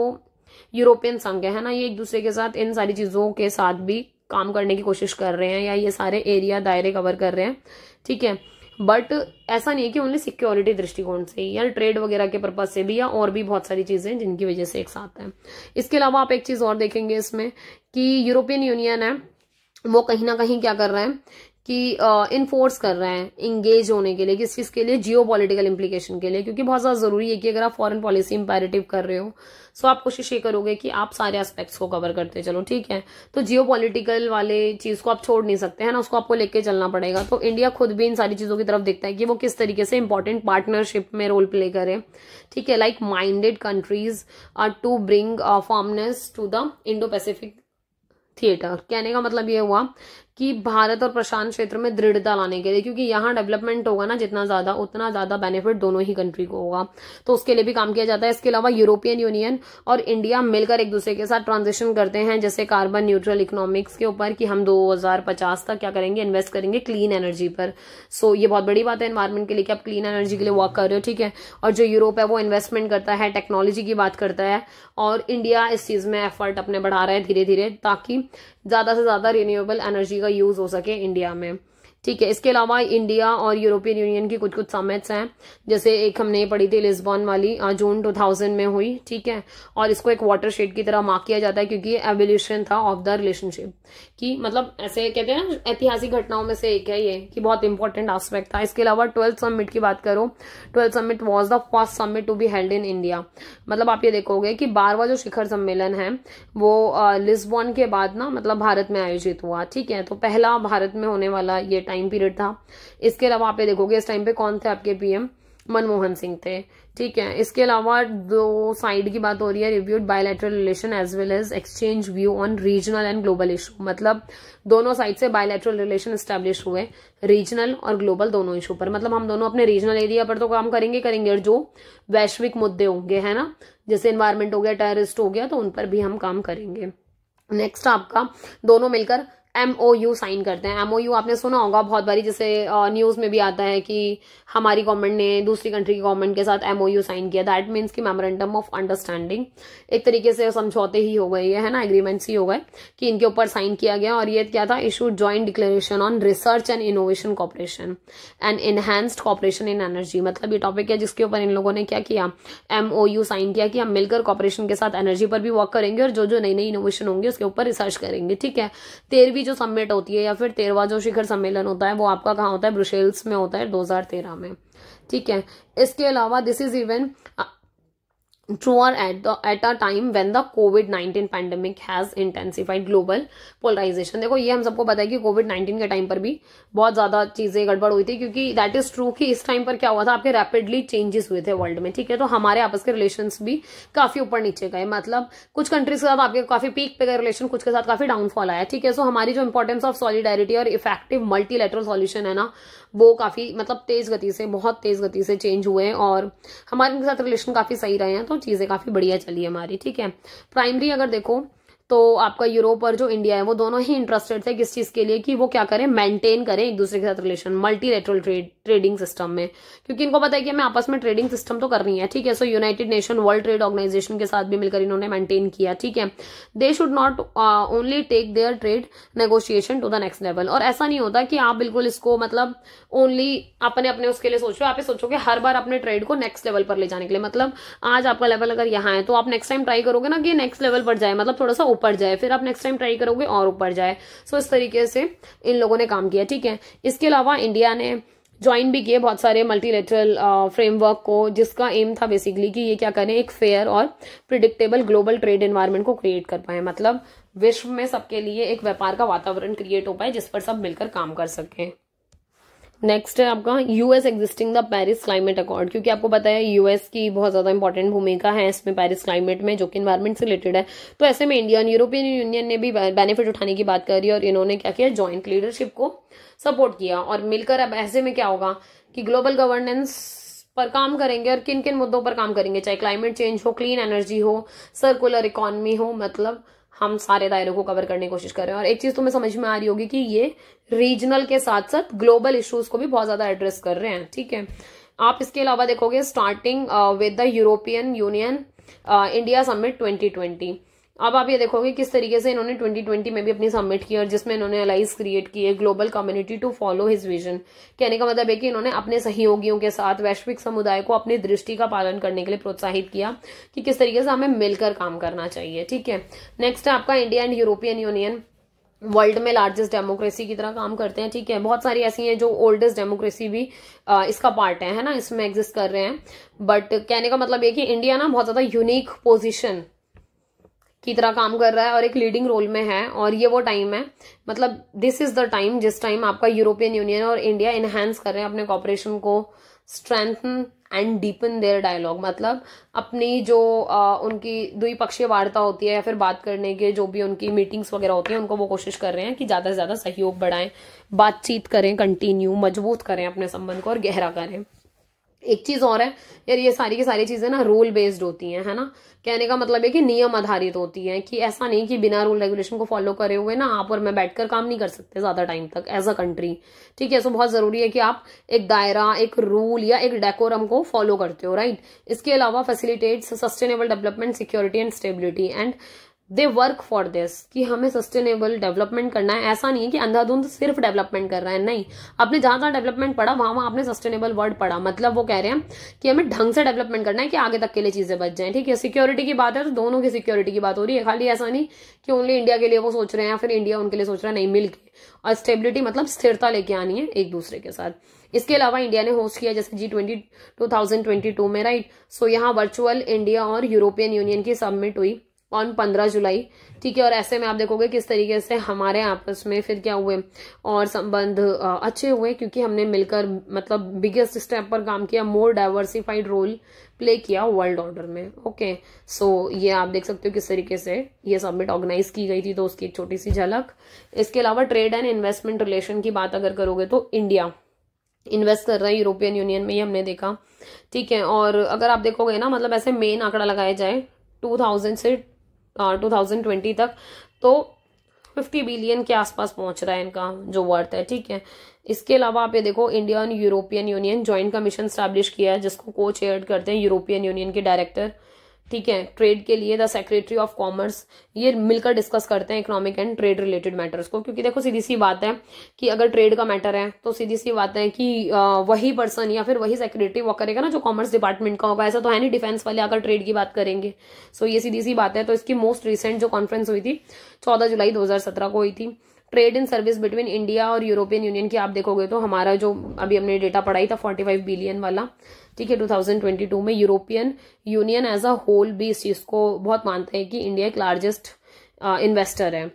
Speaker 1: यूरोपियन संघ है ना, ये एक दूसरे के साथ इन सारी चीजों के साथ भी काम करने की कोशिश कर रहे हैं, या ये सारे एरिया दायरे कवर कर रहे हैं, ठीक है। बट ऐसा नहीं है कि ओनली सिक्योरिटी दृष्टिकोण से ही, या ट्रेड वगैरह के पर्पज से भी, या और भी बहुत सारी चीजें जिनकी वजह से एक साथ है। इसके अलावा आप एक चीज और देखेंगे इसमें कि यूरोपियन यूनियन है वो कहीं ना कहीं क्या कर रहा है कि इन्फोर्स कर रहे हैं इंगेज होने के लिए, किस चीज के लिए, जियो पॉलिटिकल इम्प्लीकेशन के लिए, क्योंकि बहुत ज्यादा जरूरी है कि अगर आप फॉरेन पॉलिसी इंपैरेटिव कर रहे हो सो आप कोशिश ये करोगे कि आप सारे एस्पेक्ट्स को कवर करते चलो, ठीक है। तो जियो पॉलिटिकल वाले चीज को आप छोड़ नहीं सकते हैं ना, उसको आपको लेके चलना पड़ेगा। तो इंडिया खुद भी इन सारी चीजों की तरफ देखता है कि वो किस तरीके से इंपॉर्टेंट पार्टनरशिप में रोल प्ले करे, ठीक है, like minded countries to bring firmness to the Indo Pacific theatre. कहने का मतलब ये हुआ कि भारत और प्रशांत क्षेत्र में दृढ़ता लाने के लिए, क्योंकि यहाँ डेवलपमेंट होगा ना जितना ज्यादा, उतना ज्यादा बेनिफिट दोनों ही कंट्री को होगा, तो उसके लिए भी काम किया जाता है। इसके अलावा यूरोपियन यूनियन और इंडिया मिलकर एक दूसरे के साथ ट्रांजिशन करते हैं, जैसे कार्बन न्यूट्रल इकोनॉमिक्स के ऊपर, कि हम 2050 तक क्या करेंगे, इन्वेस्ट करेंगे क्लीन एनर्जी पर। सो ये बहुत बड़ी बात है एनवायरमेंट के लिए कि आप क्लीन एनर्जी के लिए वर्क कर रहे हो, ठीक है। और जो यूरोप है वो इन्वेस्टमेंट करता है, टेक्नोलॉजी की बात करता है, और इंडिया इस चीज में एफर्ट अपने बढ़ा रहा है धीरे धीरे, ताकि ज्यादा से ज्यादा रिन्यूएबल एनर्जी का यूज हो सके इंडिया में, ठीक है। इसके अलावा इंडिया और यूरोपियन यूनियन की कुछ कुछ समिट्स हैं, जैसे एक हमने पढ़ी थी लिस्बन वाली, जून 2000 में हुई, ठीक है। और इसको एक वाटरशेड की तरह मार्क किया जाता है, क्योंकि ये एवोल्यूशन था ऑफ द रिलेशनशिप, कि मतलब ऐसे कहते हैं ना ऐतिहासिक घटनाओं में से एक है ये, कि बहुत इंपॉर्टेंट एस्पेक्ट था। इसके अलावा 12th समिट की बात करो, 12th summit was the first summit to be held in India. मतलब आप ये देखोगे कि 12वां जो शिखर सम्मेलन है वो लिस्बन के बाद ना मतलब भारत में आयोजित हुआ, ठीक है। तो पहला भारत में होने वाला ये टाइम पीरियड था। इसके अलावा आप ये देखोगे इस टाइम पे कौन थे आपके पीएम, मनमोहन सिंह थे, ठीक है। इसके अलावा दो साइड की बात हो रही है, reviewed bilateral relation as well as exchange view on regional and global issue. मतलब दोनों साइड से बायलैटरल रिलेशन एस्टेब्लिश हुए रीजनल और ग्लोबल दोनों इशू पर। मतलब हम दोनों अपने रीजनल एरिया पर तो काम करेंगे और जो वैश्विक मुद्दे होंगे है ना, जैसे एनवायरमेंट हो गया, टेररिस्ट हो गया, तो उन पर भी हम काम करेंगे। नेक्स्ट आपका दोनों मिलकर MOU साइन करते हैं। MOU आपने सुना होगा बहुत बारी, जैसे न्यूज में भी आता है कि हमारी गवर्नमेंट ने दूसरी कंट्री की गवर्नमेंट के साथ MOU साइन किया। दैट मीन्स कि मेमोरेंडम ऑफ अंडरस्टैंडिंग, एक तरीके से समझौते ही हो गए ये, है ना, एग्रीमेंट्स ही हो गए कि इनके ऊपर साइन किया गया। और ये क्या था, issued joint declaration on research and innovation cooperation and enhanced cooperation in energy. मतलब ये टॉपिक है जिसके ऊपर इन लोगों ने क्या किया, MOU साइन किया कि हम मिलकर कॉपरेशन के साथ एनर्जी पर भी वर्क करेंगे, और जो जो नई नई इनोवेशन होंगे उसके ऊपर रिसर्च करेंगे, ठीक है। 13वीं जो समिट होती है या फिर 13वां जो शिखर सम्मेलन होता है वो आपका कहाँ होता है, ब्रुसेल्स में होता है 2013 में, ठीक है। इसके अलावा this is even truer at a time when the COVID-19 pandemic has intensified global polarization। देखो ये हम सबको पता है कि COVID-19 के टाइम पर भी बहुत ज्यादा चीजें गड़बड़ हुई थी, क्योंकि दैट इज ट्रू कि इस टाइम पर क्या हुआ था, आपके रैपिडली चेंजेस हुए थे वर्ल्ड में, ठीक है। तो हमारे आपस के रिलेशंस भी काफी ऊपर नीचे गए, मतलब कुछ कंट्रीज के साथ आपके काफी पीक पे गए रिलेशन, कुछ के साथ काफी डाउनफॉल आया, ठीक है। सो हमारी जो इंपॉर्टेंस ऑफ सॉलिडारिटी और इफेक्टिव मल्टीलैटरल सॉल्यूशन है ना, वो काफी मतलब तेज गति से, बहुत तेज गति से चेंज हुए, और हमारे उनके साथ रिलेशन काफी सही रहे हैं, तो चीजें काफी बढ़िया चली हमारी, ठीक है। प्राइमरी अगर देखो तो आपका यूरोप और जो इंडिया है वो दोनों ही इंटरेस्टेड थे किस चीज के लिए, कि वो क्या करें, मेंटेन करें एक दूसरे के साथ रिलेशन मल्टीलैटरल ट्रेडिंग सिस्टम में, क्योंकि इनको पता है कि हमें आपस में ट्रेडिंग सिस्टम तो करनी है, ठीक है। So United Nation World Trade Organization के साथ भी मिलकर इन्होंने मेंटेन किया, ठीक है। They should not only take their trade negotiation to the next level. और ऐसा नहीं होता कि आप बिल्कुल इसको मतलब ओनली अपने अपने उसके लिए सोचो, आप सोचोगे हर बार अपने ट्रेड को नेक्स्ट लेवल पर ले जाने के लिए। मतलब आज आपका लेवल अगर यहाँ है तो आप नेक्स्ट टाइम ट्राई करोगे ना कि नेक्स्ट लेवल पर जाए, मतलब थोड़ा सा ऊपर जाए, फिर आप नेक्स्ट टाइम ट्राई करोगे और ऊपर जाए। सो इस तरीके से इन लोगों ने काम किया, ठीक है। इसके अलावा इंडिया ने ज्वाइन भी किए बहुत सारे मल्टीलेटरल फ्रेमवर्क को, जिसका एम था बेसिकली कि ये क्या करें, एक फेयर और प्रिडिक्टेबल ग्लोबल ट्रेड एनवायरनमेंट को क्रिएट कर पाए। मतलब विश्व में सबके लिए एक व्यापार का वातावरण क्रिएट हो पाए जिस पर सब मिलकर काम कर सकें। नेक्स्ट है आपका US existing the Paris climate accord, क्योंकि आपको पता है यूएस की बहुत ज्यादा इंपॉर्टेंट भूमिका है इसमें पेरिस क्लाइमेट में, जो कि एनवायरमेंट से रिलेटेड है। तो ऐसे में इंडिया और यूरोपियन यूनियन ने भी बेनिफिट उठाने की बात करी, और इन्होंने क्या किया, जॉइंट लीडरशिप को सपोर्ट किया। और मिलकर अब ऐसे में क्या होगा कि ग्लोबल गवर्नेंस पर काम करेंगे और किन किन मुद्दों पर काम करेंगे, चाहे क्लाइमेट चेंज हो, क्लीन एनर्जी हो, सर्कुलर इकोनॉमी हो, मतलब हम सारे दायरे को कवर करने की कोशिश कर रहे हैं। और एक चीज तुम्हें समझ में आ रही होगी कि ये रीजनल के साथ साथ ग्लोबल इश्यूज को भी बहुत ज्यादा एड्रेस कर रहे हैं, ठीक है। आप इसके अलावा देखोगे starting with the European Union India summit 2020। अब आप ये देखोगे किस तरीके से इन्होंने 2020 में भी अपनी समिट की और जिसमें इन्होंने अलाइज क्रिएट किए global community to follow his vision. कहने का मतलब है कि इन्होंने अपने सहयोगियों के साथ वैश्विक समुदाय को अपनी दृष्टि का पालन करने के लिए प्रोत्साहित किया कि किस तरीके से हमें मिलकर काम करना चाहिए, ठीक है। नेक्स्ट है आपका India and European union world में लार्जेस्ट डेमोक्रेसी की तरह काम करते हैं, ठीक है। बहुत सारी ऐसी हैं जो ओल्डेस्ट डेमोक्रेसी भी इसका पार्ट है ना, इसमें एग्जिस्ट कर रहे हैं। बट कहने का मतलब ये कि इंडिया ना बहुत ज्यादा यूनिक पोजीशन की तरह काम कर रहा है और एक लीडिंग रोल में है। और ये वो टाइम है, मतलब दिस इज द टाइम जिस टाइम आपका यूरोपियन यूनियन और इंडिया इनहेंस कर रहे हैं अपने कॉपरेशन को, strengthen and deepen their dialogue. मतलब अपनी जो उनकी द्विपक्षीय वार्ता होती है या फिर बात करने के जो भी उनकी मीटिंग्स वगैरह होती है, उनको वो कोशिश कर रहे हैं कि ज्यादा से ज्यादा सहयोग बढ़ाएं, बातचीत करें, कंटिन्यू मजबूत करें अपने संबंध को और गहरा करें। एक चीज और है यार, ये सारी की सारी चीजें ना रूल बेस्ड होती हैं, है ना। कहने का मतलब है कि नियम आधारित होती है, कि ऐसा नहीं कि बिना रूल रेगुलेशन को फॉलो करे हुए ना आप और मैं बैठकर काम नहीं कर सकते ज्यादा टाइम तक एज अ कंट्री, ठीक है। सो बहुत जरूरी है कि आप एक दायरा, एक रूल या एक डेकोरम को फॉलो करते हो, राइट। इसके अलावा facilitates sustainable development, security and stability and they work for this, कि हमें सस्टेनेबल डेवलपमेंट करना है। ऐसा नहीं है कि अंधाधुंध सिर्फ डेवलपमेंट कर रहा है, नहीं। आपने जहां जहां डेवलपमेंट पढ़ा वहां आपने सस्टेनेबल वर्ड पढ़ा, मतलब वो कह रहे हैं कि हमें ढंग से डेवलपमेंट करना है कि आगे तक के लिए चीजें बच जाएं, ठीक है। सिक्योरिटी की बात है तो दोनों की सिक्योरिटी की बात हो रही है, खाली ऐसा नहीं कि ओनली इंडिया के लिए वो सोच रहे हैं या फिर इंडिया उनके लिए सोच रहा है, नहीं, मिलके। और स्टेबिलिटी मतलब स्थिरता लेके आनी है एक दूसरे के साथ। इसके अलावा इंडिया ने होस्ट किया जैसे G20 2022 में, राइट। सो यहाँ वर्चुअल इंडिया और यूरोपियन यूनियन की समिट हुई ऑन 15 जुलाई, ठीक है। और ऐसे में आप देखोगे किस तरीके से हमारे आपस में फिर क्या हुए और संबंध अच्छे हुए, क्योंकि हमने मिलकर मतलब बिगेस्ट स्टेप पर काम किया, मोर डाइवर्सिफाइड रोल प्ले किया वर्ल्ड ऑर्डर में, ओके। सो ये आप देख सकते हो किस तरीके से ये समिट ऑर्गेनाइज की गई थी, तो उसकी एक छोटी सी झलक। इसके अलावा ट्रेड एंड इन्वेस्टमेंट रिलेशन की बात अगर करोगे तो इंडिया इन्वेस्ट कर रहा है यूरोपियन यूनियन में, ये हमने देखा, ठीक है। और अगर आप देखोगे ना, मतलब ऐसे मेन आंकड़ा लगाया जाए 2000 से 2020 तक, तो 50 बिलियन के आसपास पहुंच रहा है इनका जो वर्थ है, ठीक है। इसके अलावा आप ये देखो इंडिया और European union joint commission establish किया है, जिसको को चेयर करते हैं यूरोपियन यूनियन के डायरेक्टर, ठीक है। ट्रेड के लिए द सेक्रेटरी ऑफ कॉमर्स, ये मिलकर डिस्कस करते हैं economic and trade related matters को, क्योंकि देखो सीधी सी बात है कि अगर ट्रेड का मैटर है तो सीधी सी बात है कि वही पर्सन या फिर वही सेक्रेटरी वो करेगा ना जो कॉमर्स डिपार्टमेंट का होगा। ऐसा तो है नहीं डिफेंस वाले आकर ट्रेड की बात करेंगे। सो ये सीधी सी बात है। तो इसकी मोस्ट रिसेंट जो कॉन्फ्रेंस हुई थी 14 जुलाई 2017 को हुई थी। Trade in service between India और यूरोपियन यूनियन की आप देखोगे तो हमारा जो अभी हमने डेटा पढ़ाई था 45 बिलियन वाला, ठीक है, 2022 में। European union as a whole भी इस चीज को बहुत मानते हैं कि इंडिया एक लार्जेस्ट इन्वेस्टर है,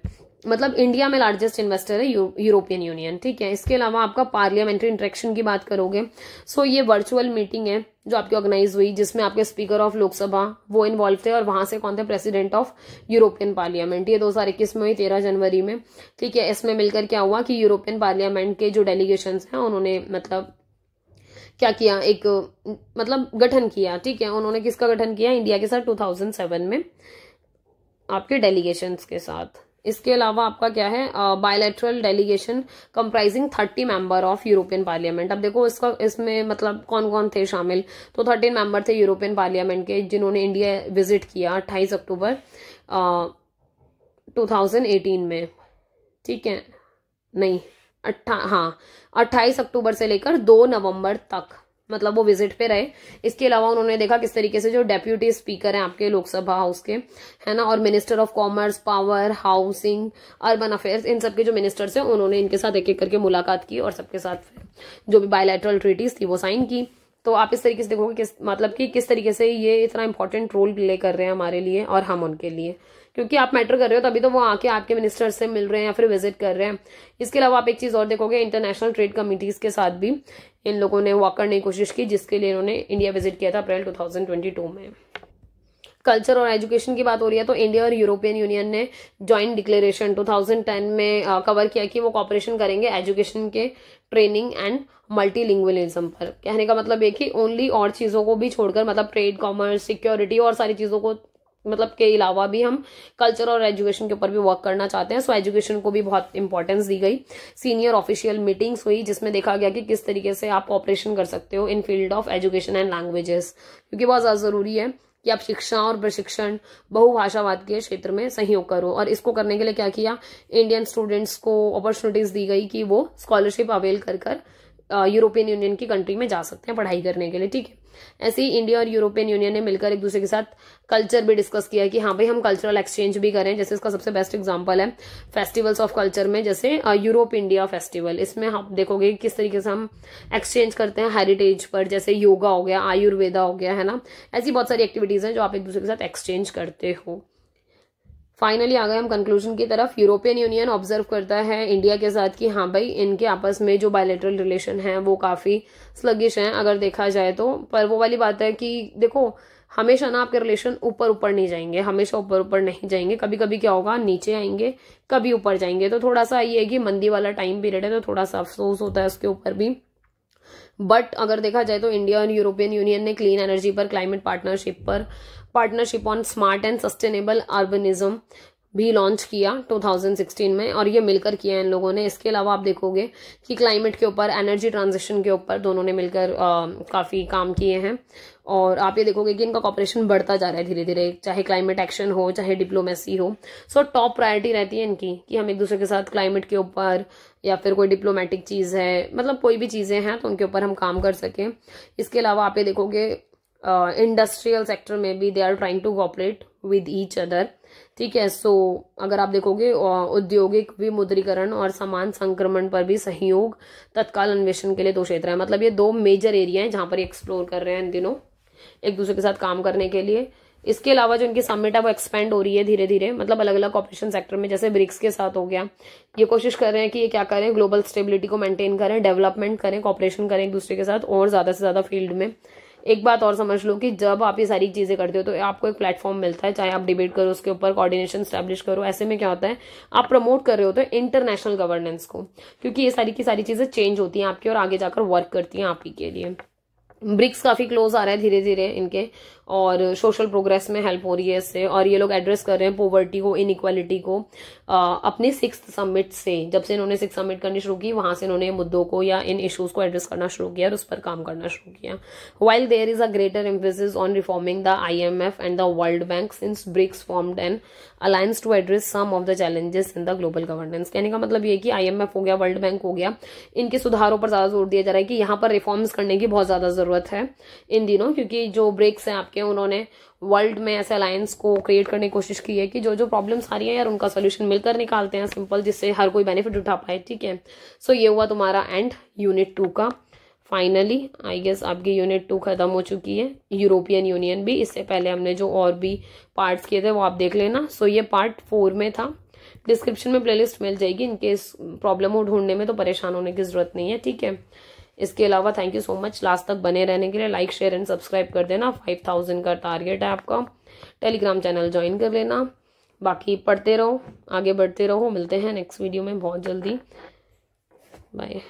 Speaker 1: मतलब इंडिया में लार्जेस्ट इन्वेस्टर है यूरोपियन यूनियन, ठीक है। इसके अलावा आपका पार्लियामेंट्री इंटरेक्शन की बात करोगे, सो ये वर्चुअल मीटिंग है जो आपकी ऑर्गेनाइज हुई, जिसमें आपके स्पीकर ऑफ लोकसभा वो इन्वॉल्व थे और वहां से कौन थे, प्रेसिडेंट ऑफ यूरोपियन पार्लियामेंट। ये 2021 में हुई 13 जनवरी में, ठीक है। इसमें मिलकर क्या हुआ कि यूरोपियन पार्लियामेंट के जो डेलीगेशन हैं उन्होंने मतलब क्या किया, एक मतलब गठन किया, ठीक है। उन्होंने किसका गठन किया, इंडिया के साथ 2007 में आपके डेलीगेशंस के साथ। इसके अलावा आपका क्या है, bilateral delegation comprising 30 member of European parliament. अब देखो इसमें मतलब कौन कौन थे शामिल, तो 13 मेंबर थे यूरोपियन पार्लियामेंट के जिन्होंने इंडिया विजिट किया 28 अक्टूबर 2018 में, ठीक है, नहीं 28 अक्टूबर से लेकर 2 नवंबर तक मतलब वो विजिट पे रहे। इसके अलावा उन्होंने देखा किस तरीके से जो डेप्यूटी स्पीकर हैं आपके लोकसभा हाउस के, है ना, और minister of commerce, power, housing, urban affairs, इन सबके जो मिनिस्टर्स हैं उन्होंने इनके साथ एक एक करके मुलाकात की और सबके साथ जो भी बायलैटरल ट्रीटीज थी वो साइन की। तो आप इस तरीके से देखोगे मतलब कि किस तरीके से ये इतना इंपॉर्टेंट रोल प्ले कर रहे हैं हमारे लिए और हम उनके लिए, क्योंकि आप मैटर कर रहे हो तभी तो वो आके आपके मिनिस्टर से मिल रहे हैं या फिर विजिट कर रहे हैं। इसके अलावा आप एक चीज और देखोगे, इंटरनेशनल ट्रेड कमिटीज के साथ भी इन लोगों ने वर्क करने की कोशिश की, जिसके लिए इन्होंने इंडिया विजिट किया था अप्रैल 2022 में। कल्चर और एजुकेशन की बात हो रही है तो इंडिया और यूरोपियन यूनियन ने जॉइंट डिक्लेरेशन 2010 में कवर किया कि वो कॉपरेशन करेंगे एजुकेशन के, ट्रेनिंग एंड मल्टीलिंगुअलिज्म पर। कहने का मतलब ये कि ओनली और चीजों को भी छोड़कर, मतलब ट्रेड, कॉमर्स, सिक्योरिटी और सारी चीजों को मतलब के अलावा भी हम कल्चर और एजुकेशन के ऊपर भी वर्क करना चाहते हैं। सो एजुकेशन को भी बहुत इंपॉर्टेंस दी गई। सीनियर ऑफिशियल मीटिंग्स हुई जिसमें देखा गया कि किस तरीके से आप ऑपरेशन कर सकते हो in field of education and languages, क्योंकि बहुत ज्यादा जरूरी है कि आप शिक्षा और प्रशिक्षण बहुभाषावाद के क्षेत्र में सहयोग करो। और इसको करने के लिए क्या किया, इंडियन स्टूडेंट्स को अपॉर्चुनिटीज दी गई कि वो स्कॉलरशिप अवेल कर यूरोपियन यूनियन की कंट्री में जा सकते हैं पढ़ाई करने के लिए, ठीक है। ऐसे ही इंडिया और यूरोपियन यूनियन ने मिलकर एक दूसरे के साथ कल्चर भी डिस्कस किया कि हाँ भाई हम कल्चरल एक्सचेंज भी करें। जैसे इसका सबसे बेस्ट एग्जांपल है फेस्टिवल्स ऑफ कल्चर में, जैसे यूरोप इंडिया फेस्टिवल। इसमें आप देखोगे किस तरीके से हम एक्सचेंज करते हैं हेरिटेज पर, जैसे योगा हो गया, आयुर्वेदा हो गया, है ना। ऐसी बहुत सारी एक्टिविटीज हैं जो आप एक दूसरे के साथ एक्सचेंज करते हो। फाइनली आ गए हम कंक्लूजन की तरफ। यूरोपियन यूनियन ऑब्जर्व करता है इंडिया के साथ कि हाँ भाई इनके आपस में जो बायलैटरल रिलेशन है वो काफी स्लगिश हैं अगर देखा जाए तो। पर वो वाली बात है कि देखो हमेशा ना आपके रिलेशन ऊपर ऊपर नहीं जाएंगे, हमेशा ऊपर ऊपर नहीं जाएंगे। कभी कभी क्या होगा, नीचे आएंगे, कभी ऊपर जाएंगे। तो थोड़ा सा ये है कि मंदी वाला टाइम पीरियड है तो थोड़ा सा अफसोस होता है उसके ऊपर भी। बट अगर देखा जाए तो इंडिया और यूरोपियन यूनियन ने क्लीन एनर्जी पर, climate partnership on smart and sustainable urbanism भी लॉन्च किया 2016 में, और ये मिलकर किया इन लोगों ने। इसके अलावा आप देखोगे कि क्लाइमेट के ऊपर, एनर्जी ट्रांजिशन के ऊपर दोनों ने मिलकर काफी काम किए हैं। और आप ये देखोगे कि इनका कॉपरेशन बढ़ता जा रहा है धीरे धीरे, चाहे क्लाइमेट एक्शन हो, चाहे डिप्लोमेसी हो। सो टॉप प्रायोरिटी रहती है इनकी कि हम एक दूसरे के साथ क्लाइमेट के ऊपर या फिर कोई डिप्लोमेटिक चीज है, मतलब कोई भी चीजें हैं तो उनके ऊपर हम काम कर सकें। इसके अलावा आप ये देखोगे इंडस्ट्रियल सेक्टर में भी they are trying to cooperate with each other, ठीक है। सो अगर आप देखोगे औद्योगिक विमुद्रीकरण और समान संक्रमण पर भी सहयोग तत्काल अन्वेषण के लिए 2 क्षेत्र है। मतलब ये 2 मेजर एरिया है जहां पर एक्सप्लोर कर रहे हैं इन दिनों एक दूसरे के साथ काम करने के लिए। इसके अलावा जो इनकी समिट है वो एक्सपेंड हो रही है धीरे धीरे, मतलब अलग अलग ऑपरेशन सेक्टर में, जैसे ब्रिक्स के साथ हो गया। ये कोशिश कर रहे हैं कि ये क्या करें, ग्लोबल स्टेबिलिटी को मेंटेन करें, डेवलपमेंट करें, कॉपरेशन करें एक दूसरे के साथ और ज्यादा से ज्यादा फील्ड में। एक बात और समझ लो कि जब आप ये सारी चीजें करते हो तो आपको एक प्लेटफॉर्म मिलता है, चाहे आप डिबेट करो उसके ऊपर, कोऑर्डिनेशन स्टैब्लिश करो। ऐसे में क्या होता है, आप प्रमोट कर रहे होते हैं इंटरनेशनल गवर्नेंस को, क्योंकि ये सारी की सारी चीजें चेंज होती हैं आपकी और आगे जाकर वर्क करती हैं आप ही के लिए। ब्रिक्स काफी क्लोज आ रहा है धीरे धीरे इनके, और सोशल प्रोग्रेस में हेल्प हो रही है इससे। और ये लोग एड्रेस कर रहे हैं पॉवर्टी को, इनइक्वालिटी को अपनी 6th समिट से। जब से इन्होंने 6th समिट करनी शुरू की वहां से इन्होंने मुद्दों को या इन इश्यूज को एड्रेस करना शुरू किया और उस पर काम करना शुरू किया। While there is a greater emphasis on reforming the IMF and the world bank since BRICS formed an alliance to address some of the challenges in the global governance. कहने का मतलब ये कि IMF हो गया, वर्ल्ड बैंक हो गया, इनके सुधारों पर ज्यादा जोर दिया जा रहा है कि यहाँ पर रिफॉर्म्स करने की बहुत ज्यादा जरूरत है इन दिनों, क्योंकि जो ब्रिक्स हैं आपके, उन्होंने वर्ल्ड में ऐसे अलायंस को क्रिएट करने की कोशिश की है कि जो जो प्रॉब्लम्स आ रही है यार उनका सोल्यूशन मिलकर निकालते हैं सिंपल, जिससे हर कोई बेनिफिट उठा पाए, ठीक है। सो ये हुआ तुम्हारा एंड यूनिट 2 का। फाइनली आई गेस आपकी यूनिट 2 खत्म हो चुकी है, यूरोपियन यूनियन भी। इससे पहले हमने जो और भी पार्ट्स किए थे वो आप देख लेना। सो ये पार्ट 4 में था, डिस्क्रिप्शन में प्लेलिस्ट मिल जाएगी, इनकेस प्रॉब्लम हो ढूंढने में तो परेशान होने की जरूरत नहीं है, ठीक है। इसके अलावा thank you so much last तक बने रहने के लिए। लाइक, शेयर एंड सब्सक्राइब कर देना। 5000 का टारगेट है आपका। टेलीग्राम चैनल ज्वाइन कर लेना। बाकी पढ़ते रहो, आगे बढ़ते रहो। मिलते हैं नेक्स्ट वीडियो में बहुत जल्दी। बाय।